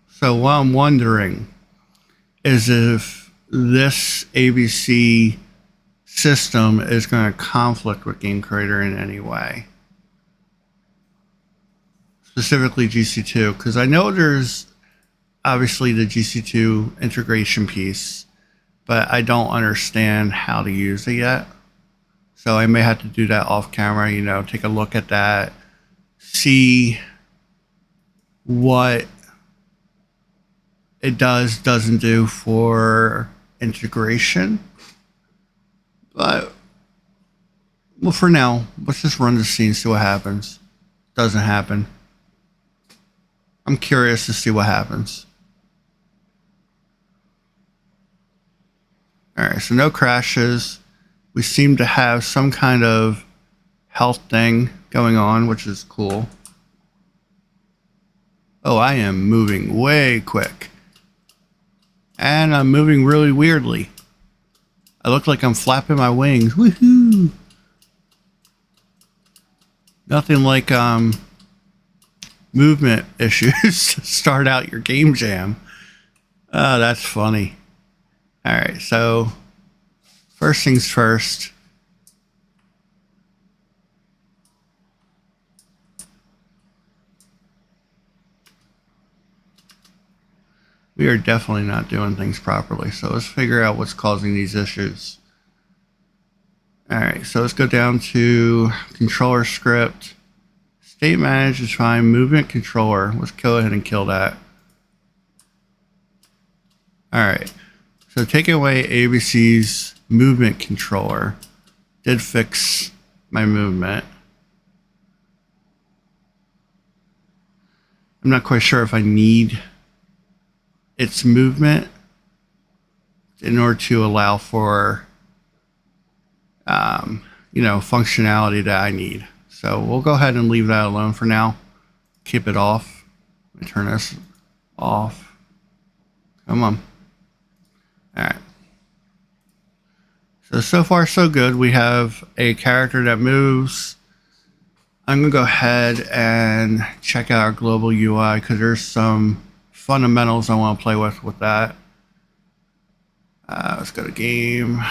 So what I'm wondering is if this ABC system is going to conflict with GameCreator in any way. Specifically GC2, because I know there's obviously the GC2 integration piece, but I don't understand how to use it yet. So I may have to do that off camera, you know, take a look at that, see what it doesn't do for integration. But, well, for now, let's just run the scene, see what happens. Doesn't happen. I'm curious to see what happens. Alright, so no crashes. We seem to have some kind of health thing going on, which is cool. Oh, I am moving way quick. And I'm moving really weirdly. I look like I'm flapping my wings. Woohoo! Nothing like movement issues to start out your game jam. Oh, that's funny. Alright, so first things first. We are definitely not doing things properly, so let's figure out what's causing these issues. Alright, so let's go down to controller script. State manage is fine. Movement controller. Let's go ahead and kill that. Alright, so taking away ABC's movement controller did fix my movement. I'm not quite sure if I need its movement in order to allow for, functionality that I need. So we'll go ahead and leave that alone for now. Keep it off. Let me turn this off. Come on. All right. So far so good. We have a character that moves. I'm going to go ahead and check out our global UI because there's some fundamentals I want to play with that. Let's go to game.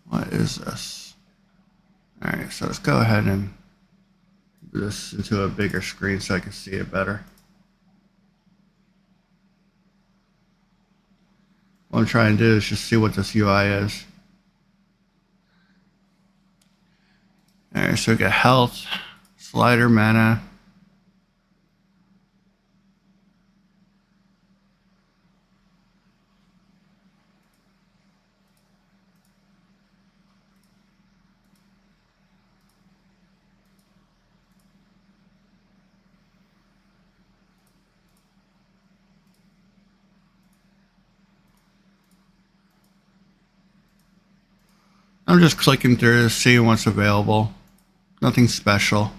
What is this? All right, so let's go ahead and do this into a bigger screen so I can see it better. What I'm trying to do is just see what this UI is. All right, so we got health, slider, mana. I'm just clicking through to see what's available. Nothing special.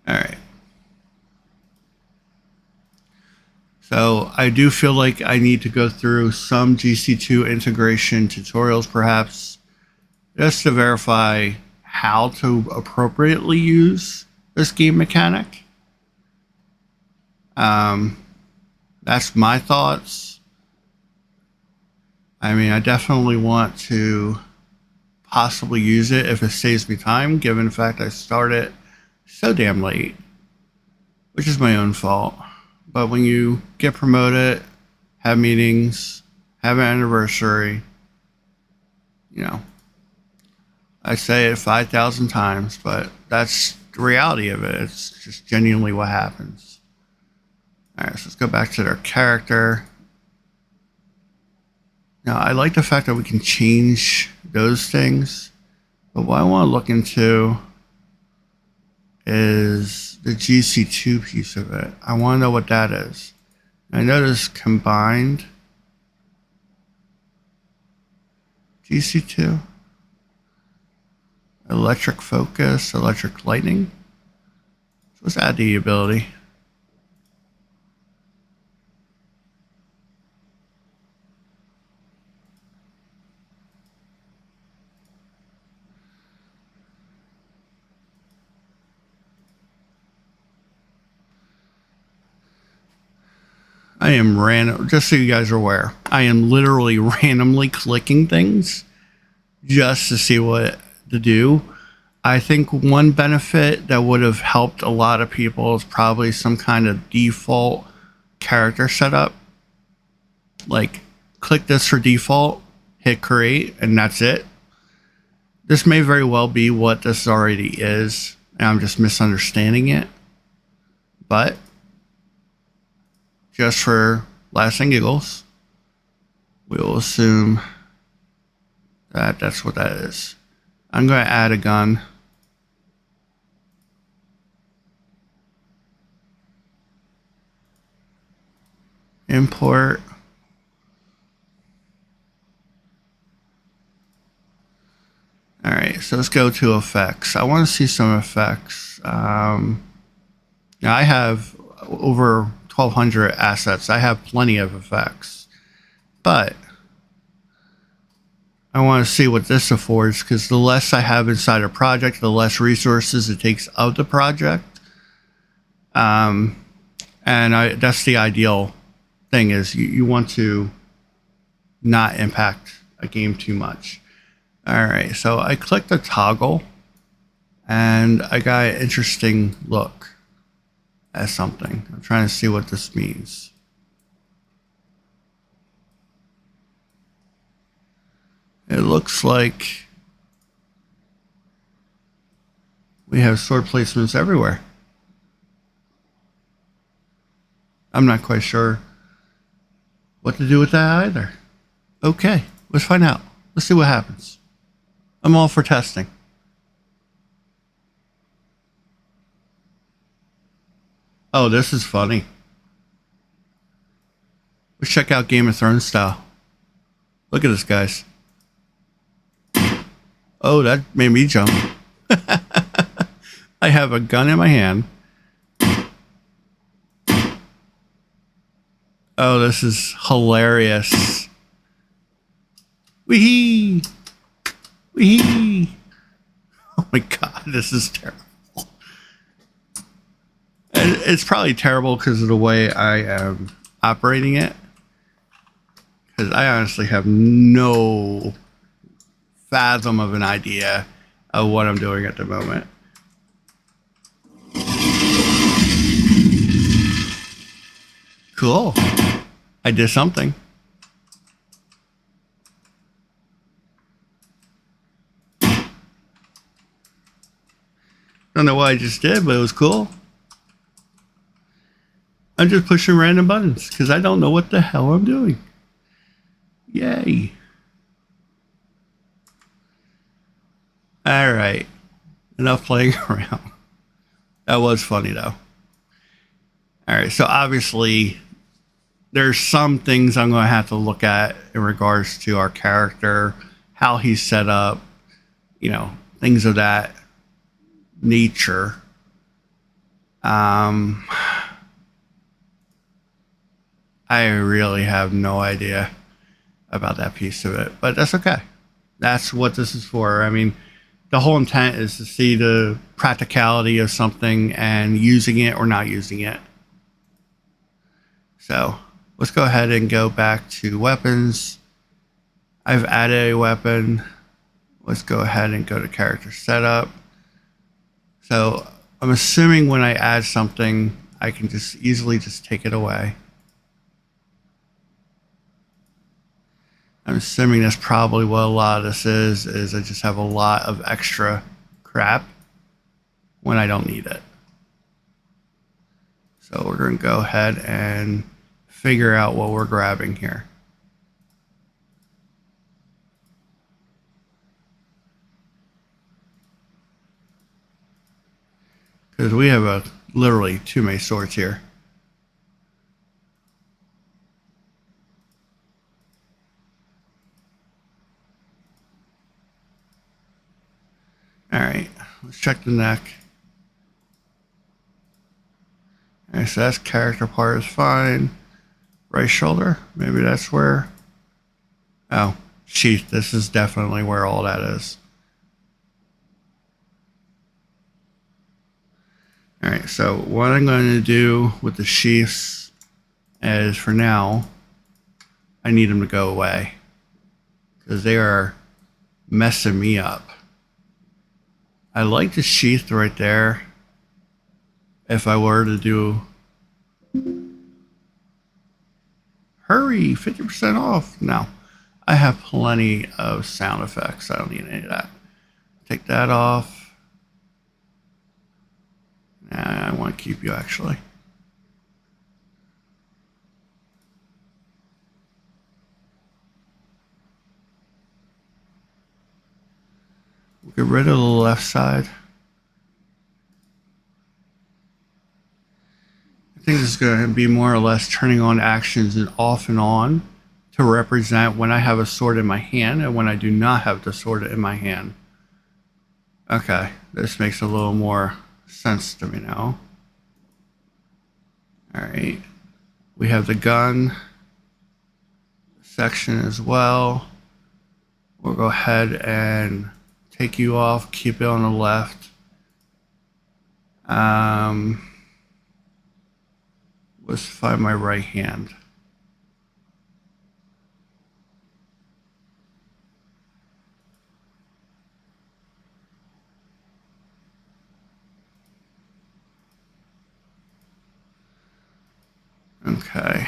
All right. So I do feel like I need to go through some GC2 integration tutorials perhaps just to verify how to appropriately use this game mechanic. That's my thoughts. I mean, I definitely want to possibly use it if it saves me time, given the fact I started so damn late, which is my own fault. But when you get promoted, have meetings, have an anniversary, I say it 5,000 times, but that's the reality of it. It's just genuinely what happens. All right, so let's go back to their character. Now, I like the fact that we can change those things, but what I want to look into is the GC2 piece of it. I want to know what that is. I notice combined GC2. Electric focus, electric lightning. So let's add the ability. I am random, just so you guys are aware, I am literally randomly clicking things just to see what to do. I think one benefit that would have helped a lot of people is probably some kind of default character setup. Like, click this for default, hit create, and that's it. This may very well be what this already is, and I'm just misunderstanding it. But just for laughs and giggles, we will assume that that's what that is. I'm going to add a gun. Import. All right, so let's go to effects. I want to see some effects. Now I have over 1,200 assets. I have plenty of effects, but I want to see what this affords, because the less I have inside a project, the less resources it takes of the project. And that's the ideal thing, is you want to not impact a game too much. All right, so I clicked the toggle and I got an interesting look at something. I'm trying to see what this means. It looks like we have sword placements everywhere. I'm not quite sure what to do with that either. Okay, let's find out. Let's see what happens. I'm all for testing. Oh, this is funny. Let's check out Game of Thrones style. Look at this, guys. Oh, that made me jump. I have a gun in my hand. Oh, this is hilarious. Wee-hee! Wee-hee! Oh my god, this is terrible. And it's probably terrible because of the way I am operating it. Because I honestly have no fathom of an idea of what I'm doing at the moment. Cool. I did something. Don't know what I just did, but it was cool. I'm just pushing random buttons because I don't know what the hell I'm doing. Yay. Alright. Enough playing around. That was funny though. Alright, so obviously there's some things I'm going to have to look at in regards to our character, how he's set up, you know, things of that nature. I really have no idea about that piece of it, but that's okay. That's what this is for. I mean, the whole intent is to see the practicality of something and using it or not using it. So let's go ahead and go back to weapons. I've added a weapon. Let's go ahead and go to character setup. So I'm assuming when I add something, I can just easily just take it away. I'm assuming that's probably what a lot of this is I just have a lot of extra crap when I don't need it. So we're going to go ahead and figure out what we're grabbing here. Because we have literally too many swords here. Alright, let's check the neck. Alright, so that's character part is fine. Right shoulder, maybe that's where... Oh, sheath, this is definitely where all that is. Alright, so what I'm going to do with the sheaths is, for now, I need them to go away. Because they are messing me up. I like the sheath right there. If I were to do... Hurry, 50% off. No, I have plenty of sound effects. I don't need any of that. Take that off. Nah, I want to keep you actually. We'll get rid of the left side. I think this is going to be more or less turning on actions and off and on to represent when I have a sword in my hand and when I do not have the sword in my hand. Okay, this makes a little more sense to me now. Alright, we have the gun section as well. We'll go ahead and take you off, keep it on the left. Let's find my right hand. Okay.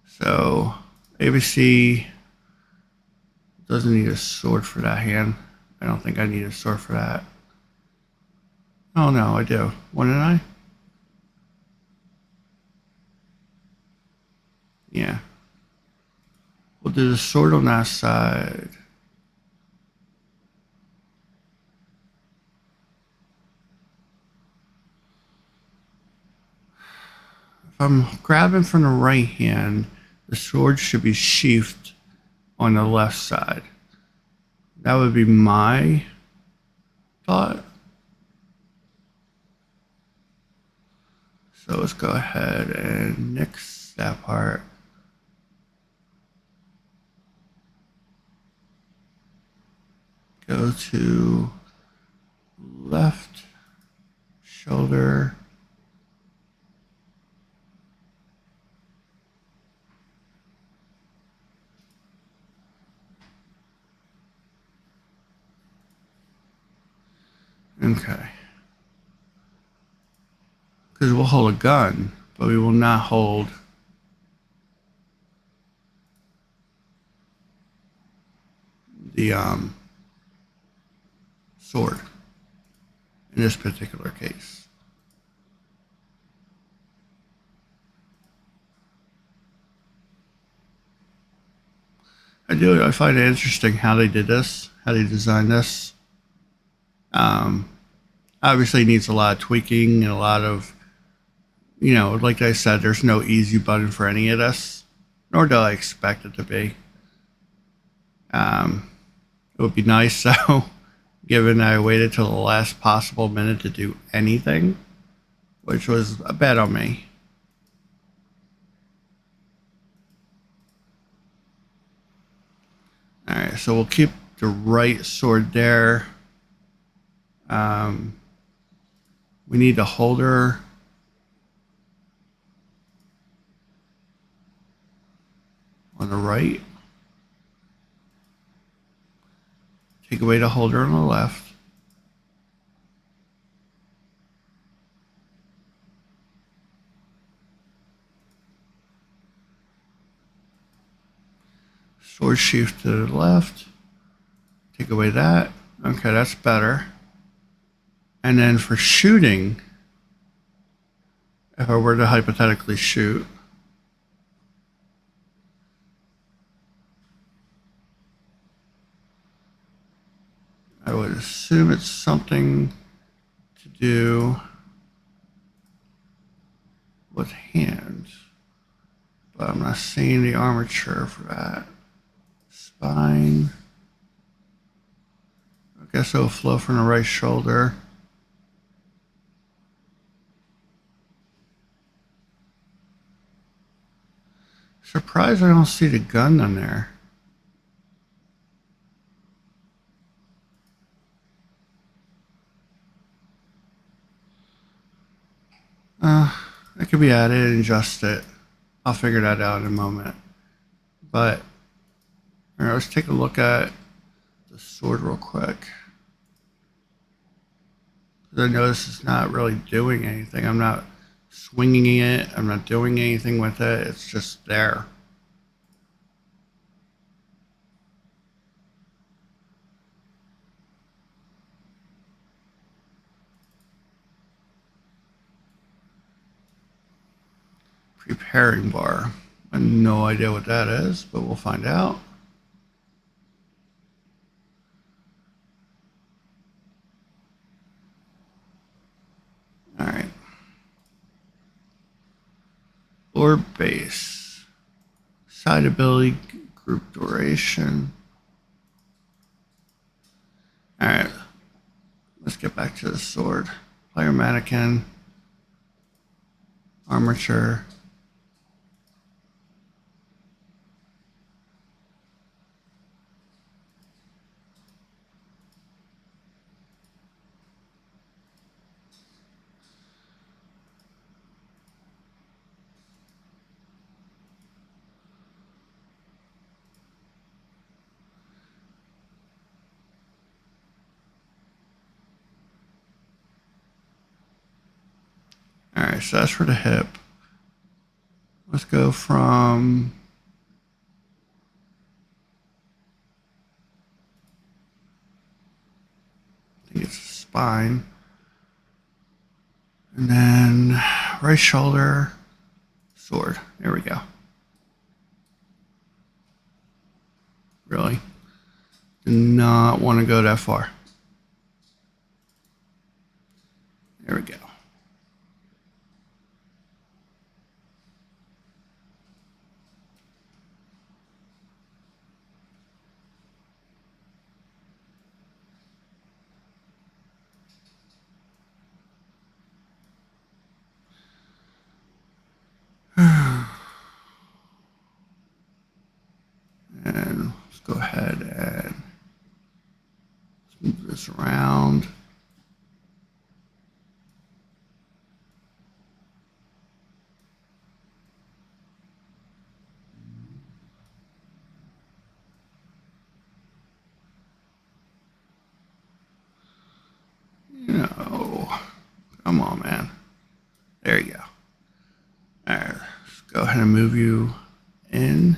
So ABC doesn't need a sword for that hand. I don't think I need a sword for that. Oh no, I do. Wouldn't I? Yeah. We'll do the sword on that side. If I'm grabbing from the right hand, the sword should be sheathed on the left side. That would be my thought. So let's go ahead and nix that part. Go to left shoulder. Okay. Because we'll hold a gun, but we will not hold the sword in this particular case. I find it interesting how they did this, how they designed this. Obviously, it needs a lot of tweaking and a lot of, like I said, there's no easy button for any of this, nor do I expect it to be. It would be nice, though, given that I waited till the last possible minute to do anything, which was a bet on me. Alright, so we'll keep the right sword there. We need a holder. On the right. Take away the holder on the left. Sword sheath to the left. Take away that. Okay, that's better. And then for shooting, if I were to hypothetically shoot, I would assume it's something to do with hands, but I'm not seeing the armature for that. Spine. I guess it'll flow from the right shoulder. Surprised I don't see the gun on there. It could be added and adjusted. I'll figure that out in a moment. But all right, let's take a look at the sword real quick. I notice it's not really doing anything. I'm not swinging it. I'm not doing anything with it. It's just there. Preparing bar. I have no idea what that is, but we'll find out. All right. Lord base. Side ability, group duration. All right. Let's get back to the sword. Player mannequin. Armature. All right, so that's for the hip. Let's go from I think it's spine. And then right shoulder, sword. There we go. Really. Do not want to go that far. There we go. And let's go ahead and move this around. No, come on, man. There you go. All right, let's go ahead and move you in.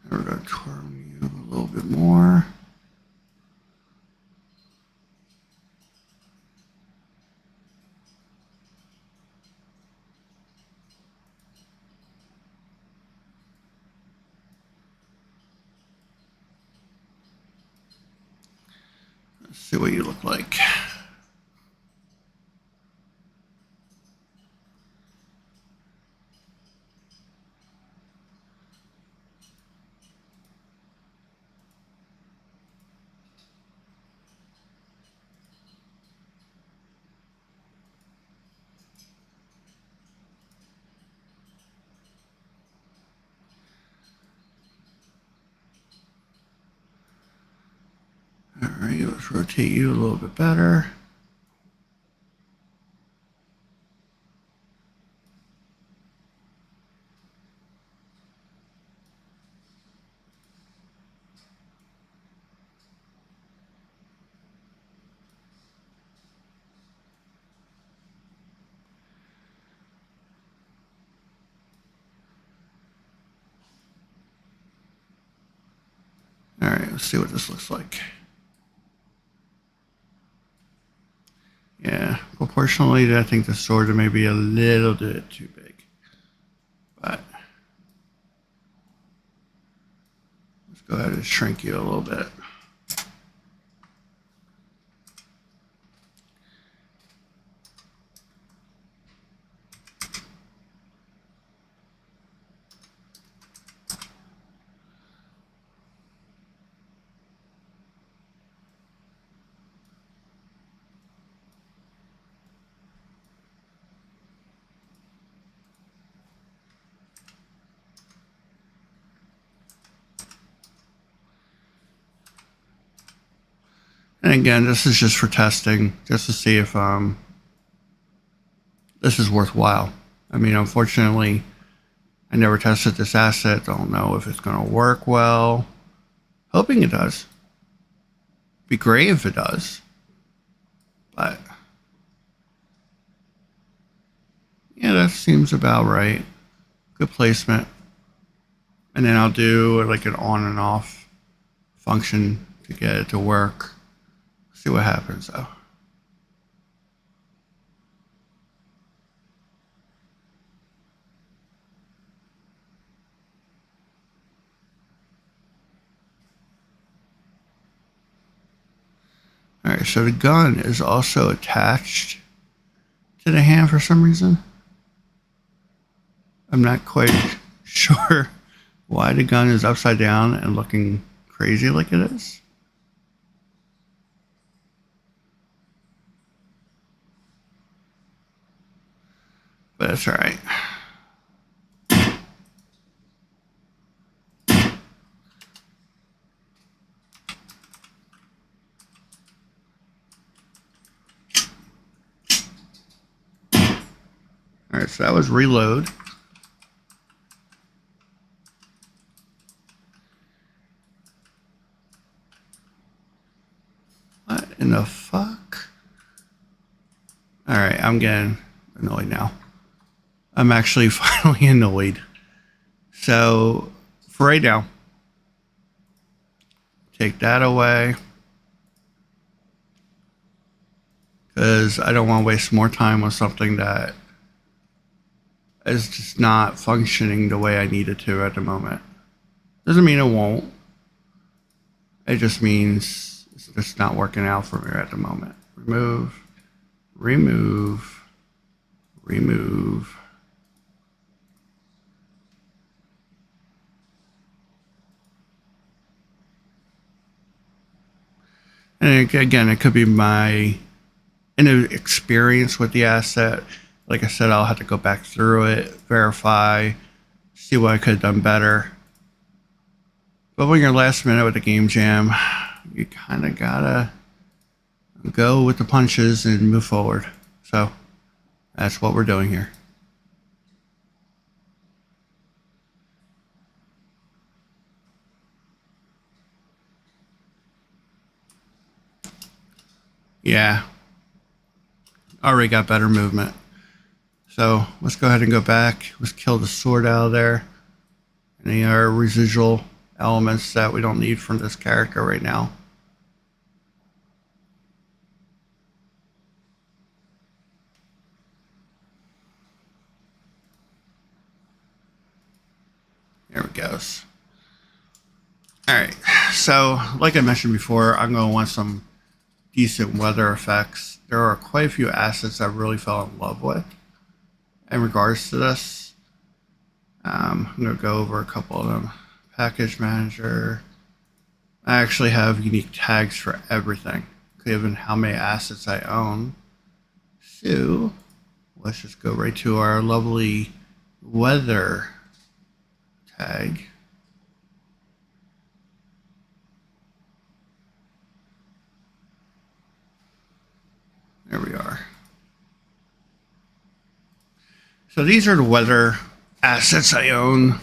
We're going to turn you a little bit more. Let's see what you look like. All right, let's rotate you a little bit better. All right, let's see what this looks like. Yeah, proportionally, I think the sword may be a little bit too big. But let's go ahead and shrink you a little bit. And again, this is just for testing, just to see if this is worthwhile. I mean, unfortunately, I never tested this asset. Don't know if it's going to work well. Hoping it does. Be great if it does. But yeah, that seems about right. Good placement. And then I'll do like an on and off function to get it to work. See what happens though. All right, so the gun is also attached to the hand for some reason. I'm not quite sure why the gun is upside down and looking crazy like it is. But that's all right. All right, so that was reload. What in the fuck? All right, I'm getting annoyed now. I'm actually finally annoyed. So for right now, take that away, because I don't want to waste more time with something that is just not functioning the way I need it to at the moment. Doesn't mean it won't. It just means it's just not working out for me at the moment. Remove, remove, remove. And again, it could be my inexperience with the asset. Like I said, I'll have to go back through it, verify, see what I could have done better. But when you're last minute with a game jam, you kind of gotta go with the punches and move forward. So that's what we're doing here. Yeah, already got better movement. So let's go ahead and go back. Let's kill the sword out of there. Any other residual elements that we don't need from this character right now. There it goes. Alright, so like I mentioned before, I'm going to want some decent weather effects. There are quite a few assets I really fell in love with in regards to this. I'm going to go over a couple of them. Package manager. I actually have unique tags for everything, given how many assets I own. So let's just go right to our lovely weather tag. There we are. So these are the weather assets I own.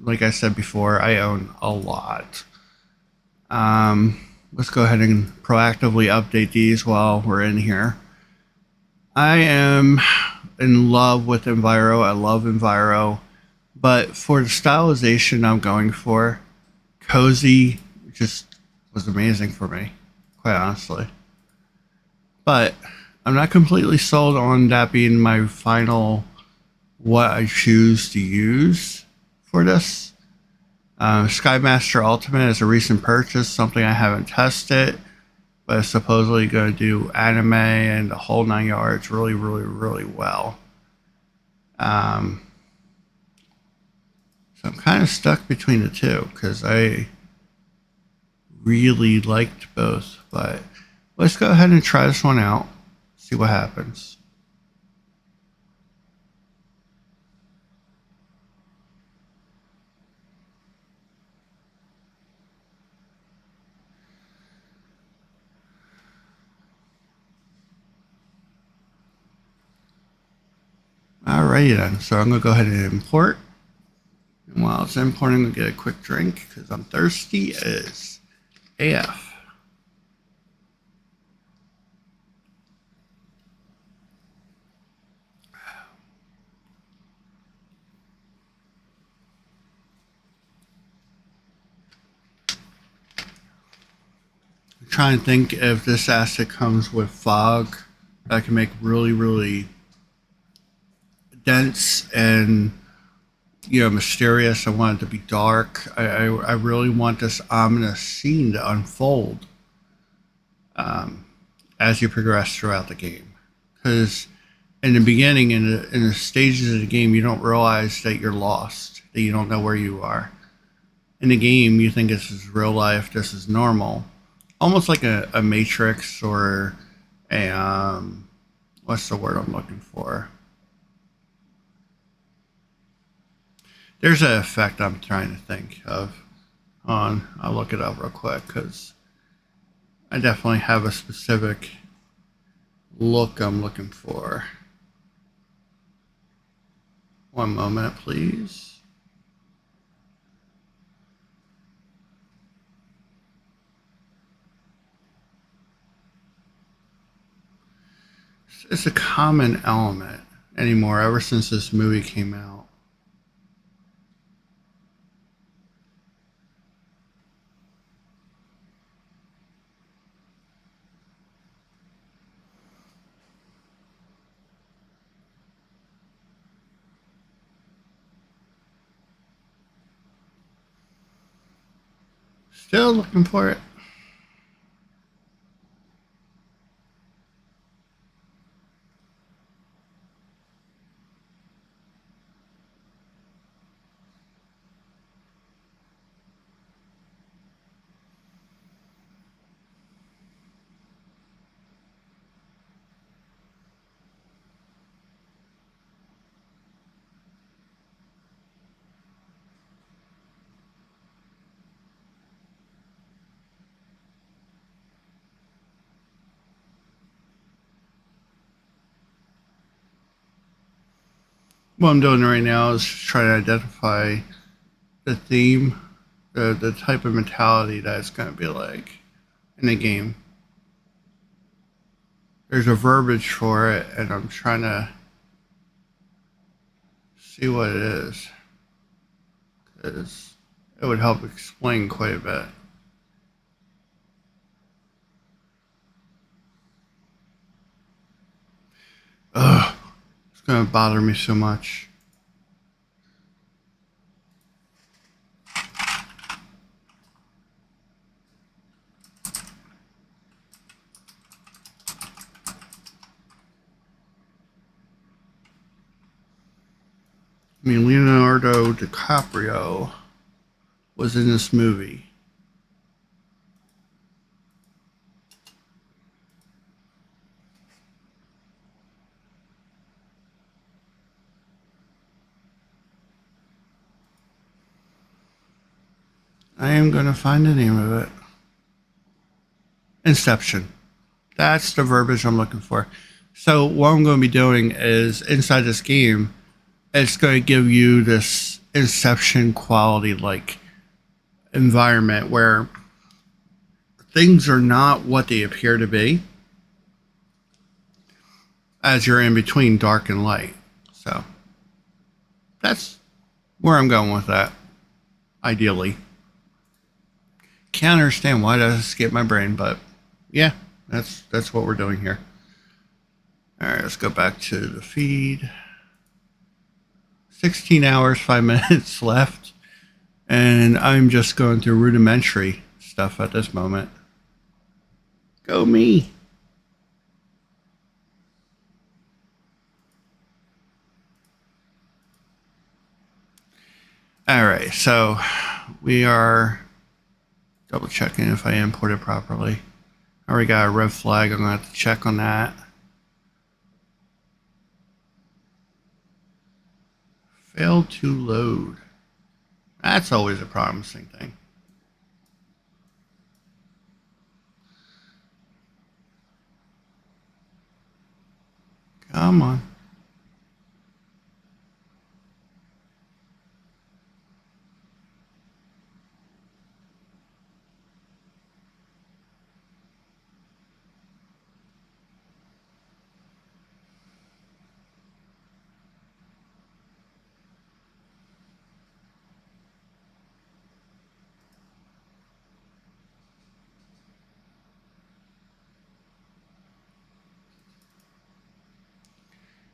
Like I said before, I own a lot. Let's go ahead and proactively update these while we're in here. I am in love with Enviro. I love Enviro. But for the stylization I'm going for, Cozy just was amazing for me, quite honestly. But I'm not completely sold on that being my final, what I choose to use for this. Skymaster Ultimate is a recent purchase, something I haven't tested, but it's supposedly going to do anime and the whole 9 yards really, really, really well. So I'm kind of stuck between the two because I really liked both, but let's go ahead and try this one out, see what happens. Alrighty then, so I'm going to go ahead and import. And while it's importing, I'm going to get a quick drink because I'm thirsty as AF. I'm trying to think if this asset comes with fog that can make really, really dense and mysterious. I want it to be dark. I really want this ominous scene to unfold as you progress throughout the game. Because in the beginning, in the stages of the game, you don't realize that you're lost, that you don't know where you are. In the game, you think this is real life, this is normal. Almost like a Matrix or a, what's the word I'm looking for? There's an effect I'm trying to think of. I'll look it up real quick because I definitely have a specific look I'm looking for. One moment, please. It's a common element anymore ever since this movie came out. Still looking for it. What I'm doing right now is trying to identify the theme, the type of mentality that it's going to be like in the game. There's a verbiage for it, and I'm trying to see what it is, because it would help explain quite a bit. Ugh, it's going to bother me so much. I mean, Leonardo DiCaprio was in this movie. I am going to find the name of it. Inception. That's the verbiage I'm looking for. So what I'm going to be doing is inside this game, it's going to give you this Inception quality like environment where things are not what they appear to be as you're in between dark and light. So that's where I'm going with that, ideally. Can't understand why that escaped my brain, but yeah, that's what we're doing here. All right, let's go back to the feed. 16 hours, 5 minutes left, and I'm just going through rudimentary stuff at this moment. Go me. All right, so we are double checking if I imported properly. I already got a red flag. I'm going to have to check on that. Failed to load. That's always a promising thing. Come on.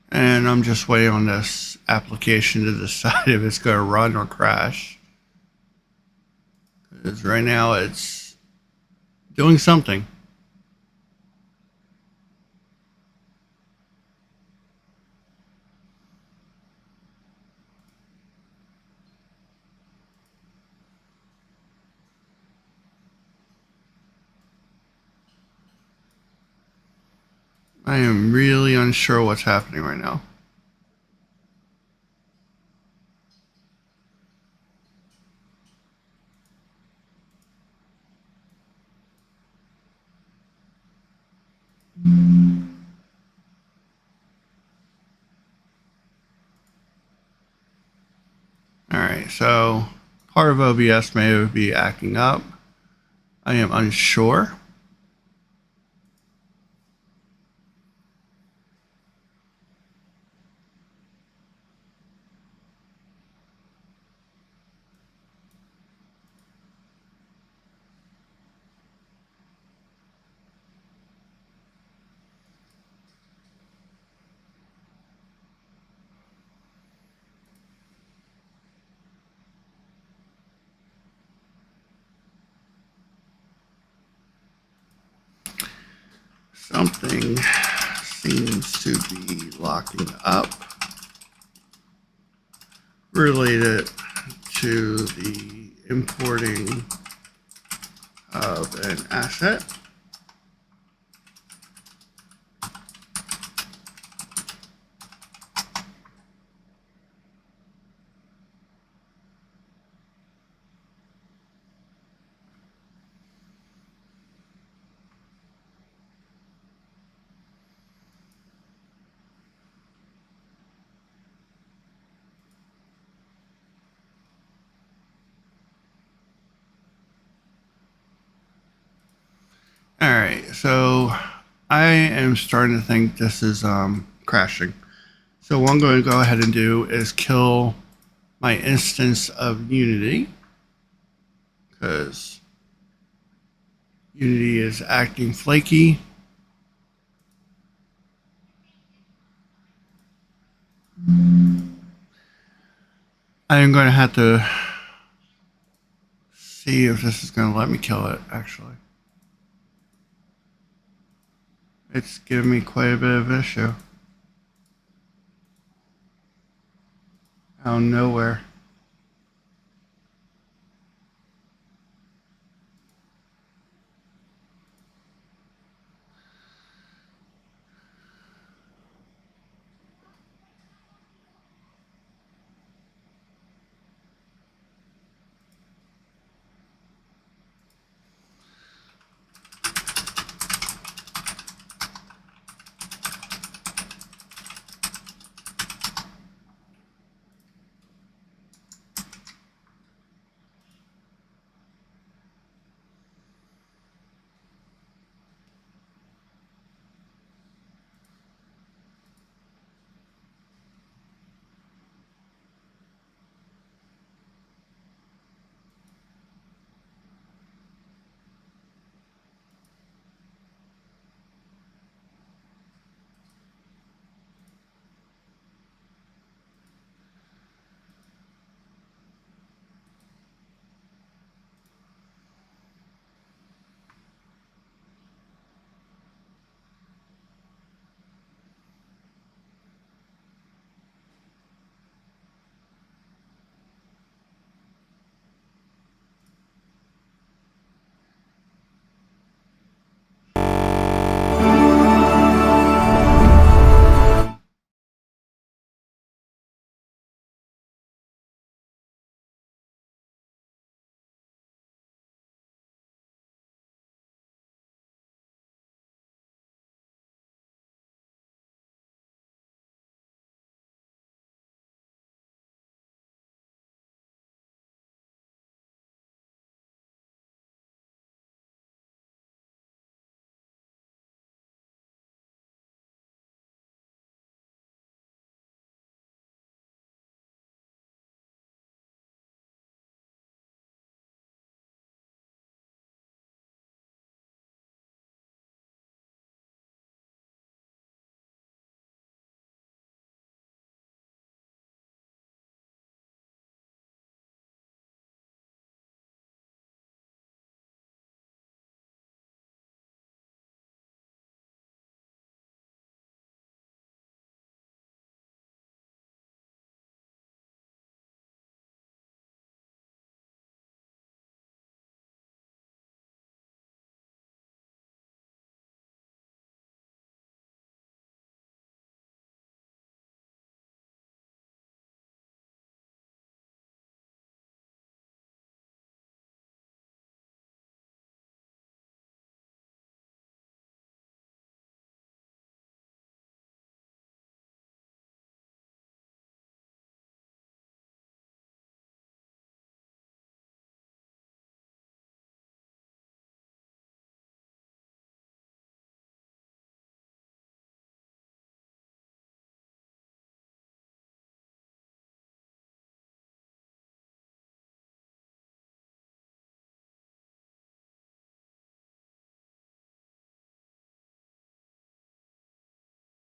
And I'm just waiting on this application to decide if it's going to run or crash. Because right now it's doing something. I am really unsure what's happening right now. Alright, so part of OBS may be acting up. I am unsure. Something seems to be locking up related to the importing of an asset. All right, so I am starting to think this is crashing. So what I'm going to go ahead and do is kill my instance of Unity, because Unity is acting flaky. I am going to have to see if this is going to let me kill it, actually. It's giving me quite a bit of issue. Out of nowhere.